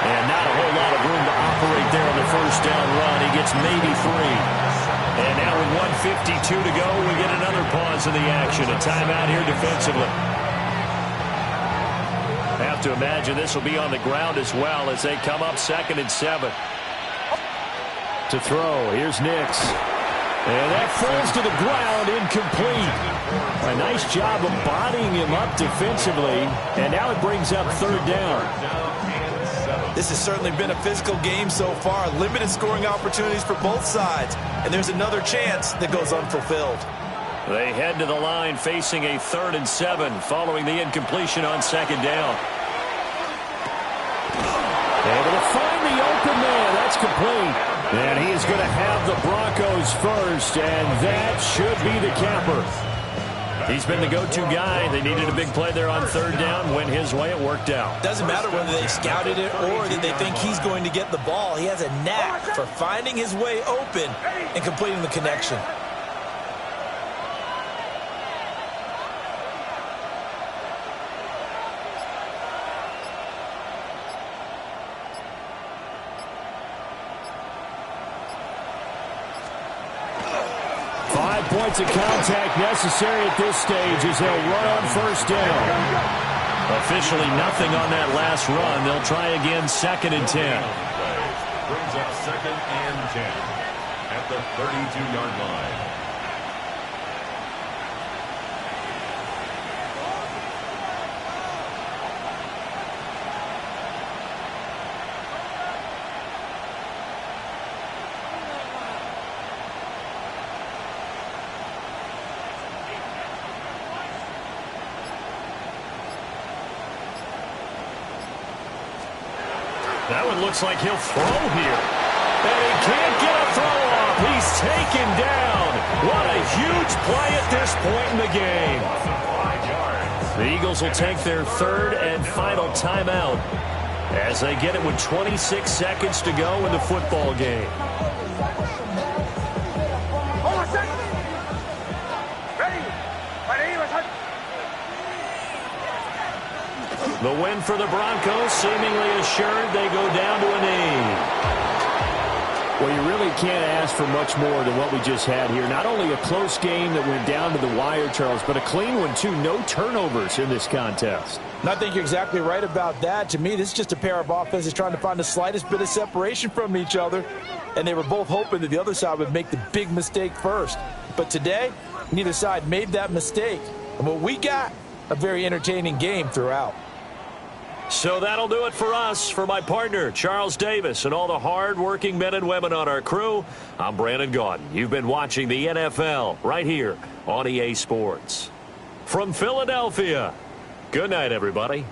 And not a whole lot of room to operate there on the first down run. He gets maybe 3. And now with 1:52 to go, we get another pause in the action. A timeout here defensively. I have to imagine this will be on the ground as well as they come up 2nd and 7. To throw, here's Nix. And that falls to the ground, incomplete. A nice job of bodying him up defensively, and now it brings up 3rd down. This has certainly been a physical game so far. Limited scoring opportunities for both sides, and there's another chance that goes unfulfilled. They head to the line facing a 3rd and 7 following the incompletion on 2nd down. Able to find the open man. That's complete. And he is going to have the Broncos first, and that should be the capper. He's been the go-to guy. They needed a big play there on 3rd down. Went his way. It worked out. Doesn't matter whether they scouted it or that they think he's going to get the ball. He has a knack for finding his way open and completing the connection. Points of contact necessary at this stage as they'll run on 1st down. Officially nothing on that last run. They'll try again 2nd and 10. Brings up 2nd and 10 at the 32-yard line. That one looks like he'll throw here. And he can't get a throw off. He's taken down. What a huge play at this point in the game. The Eagles will take their 3rd and final timeout as they get it with 26 seconds to go in the football game. The win for the Broncos, seemingly assured. They go down to a knee. Well, you really can't ask for much more than what we just had here. Not only a close game that went down to the wire, Charles, but a clean one, too. No turnovers in this contest. And I think you're exactly right about that. To me, this is just a pair of offenses trying to find the slightest bit of separation from each other. And they were both hoping that the other side would make the big mistake first. But today, neither side made that mistake. And what we got, a very entertaining game throughout. So that'll do it for us. For my partner, Charles Davis, and all the hard-working men and women on our crew, I'm Brandon Gaudin. You've been watching the NFL right here on EA Sports. From Philadelphia, good night, everybody.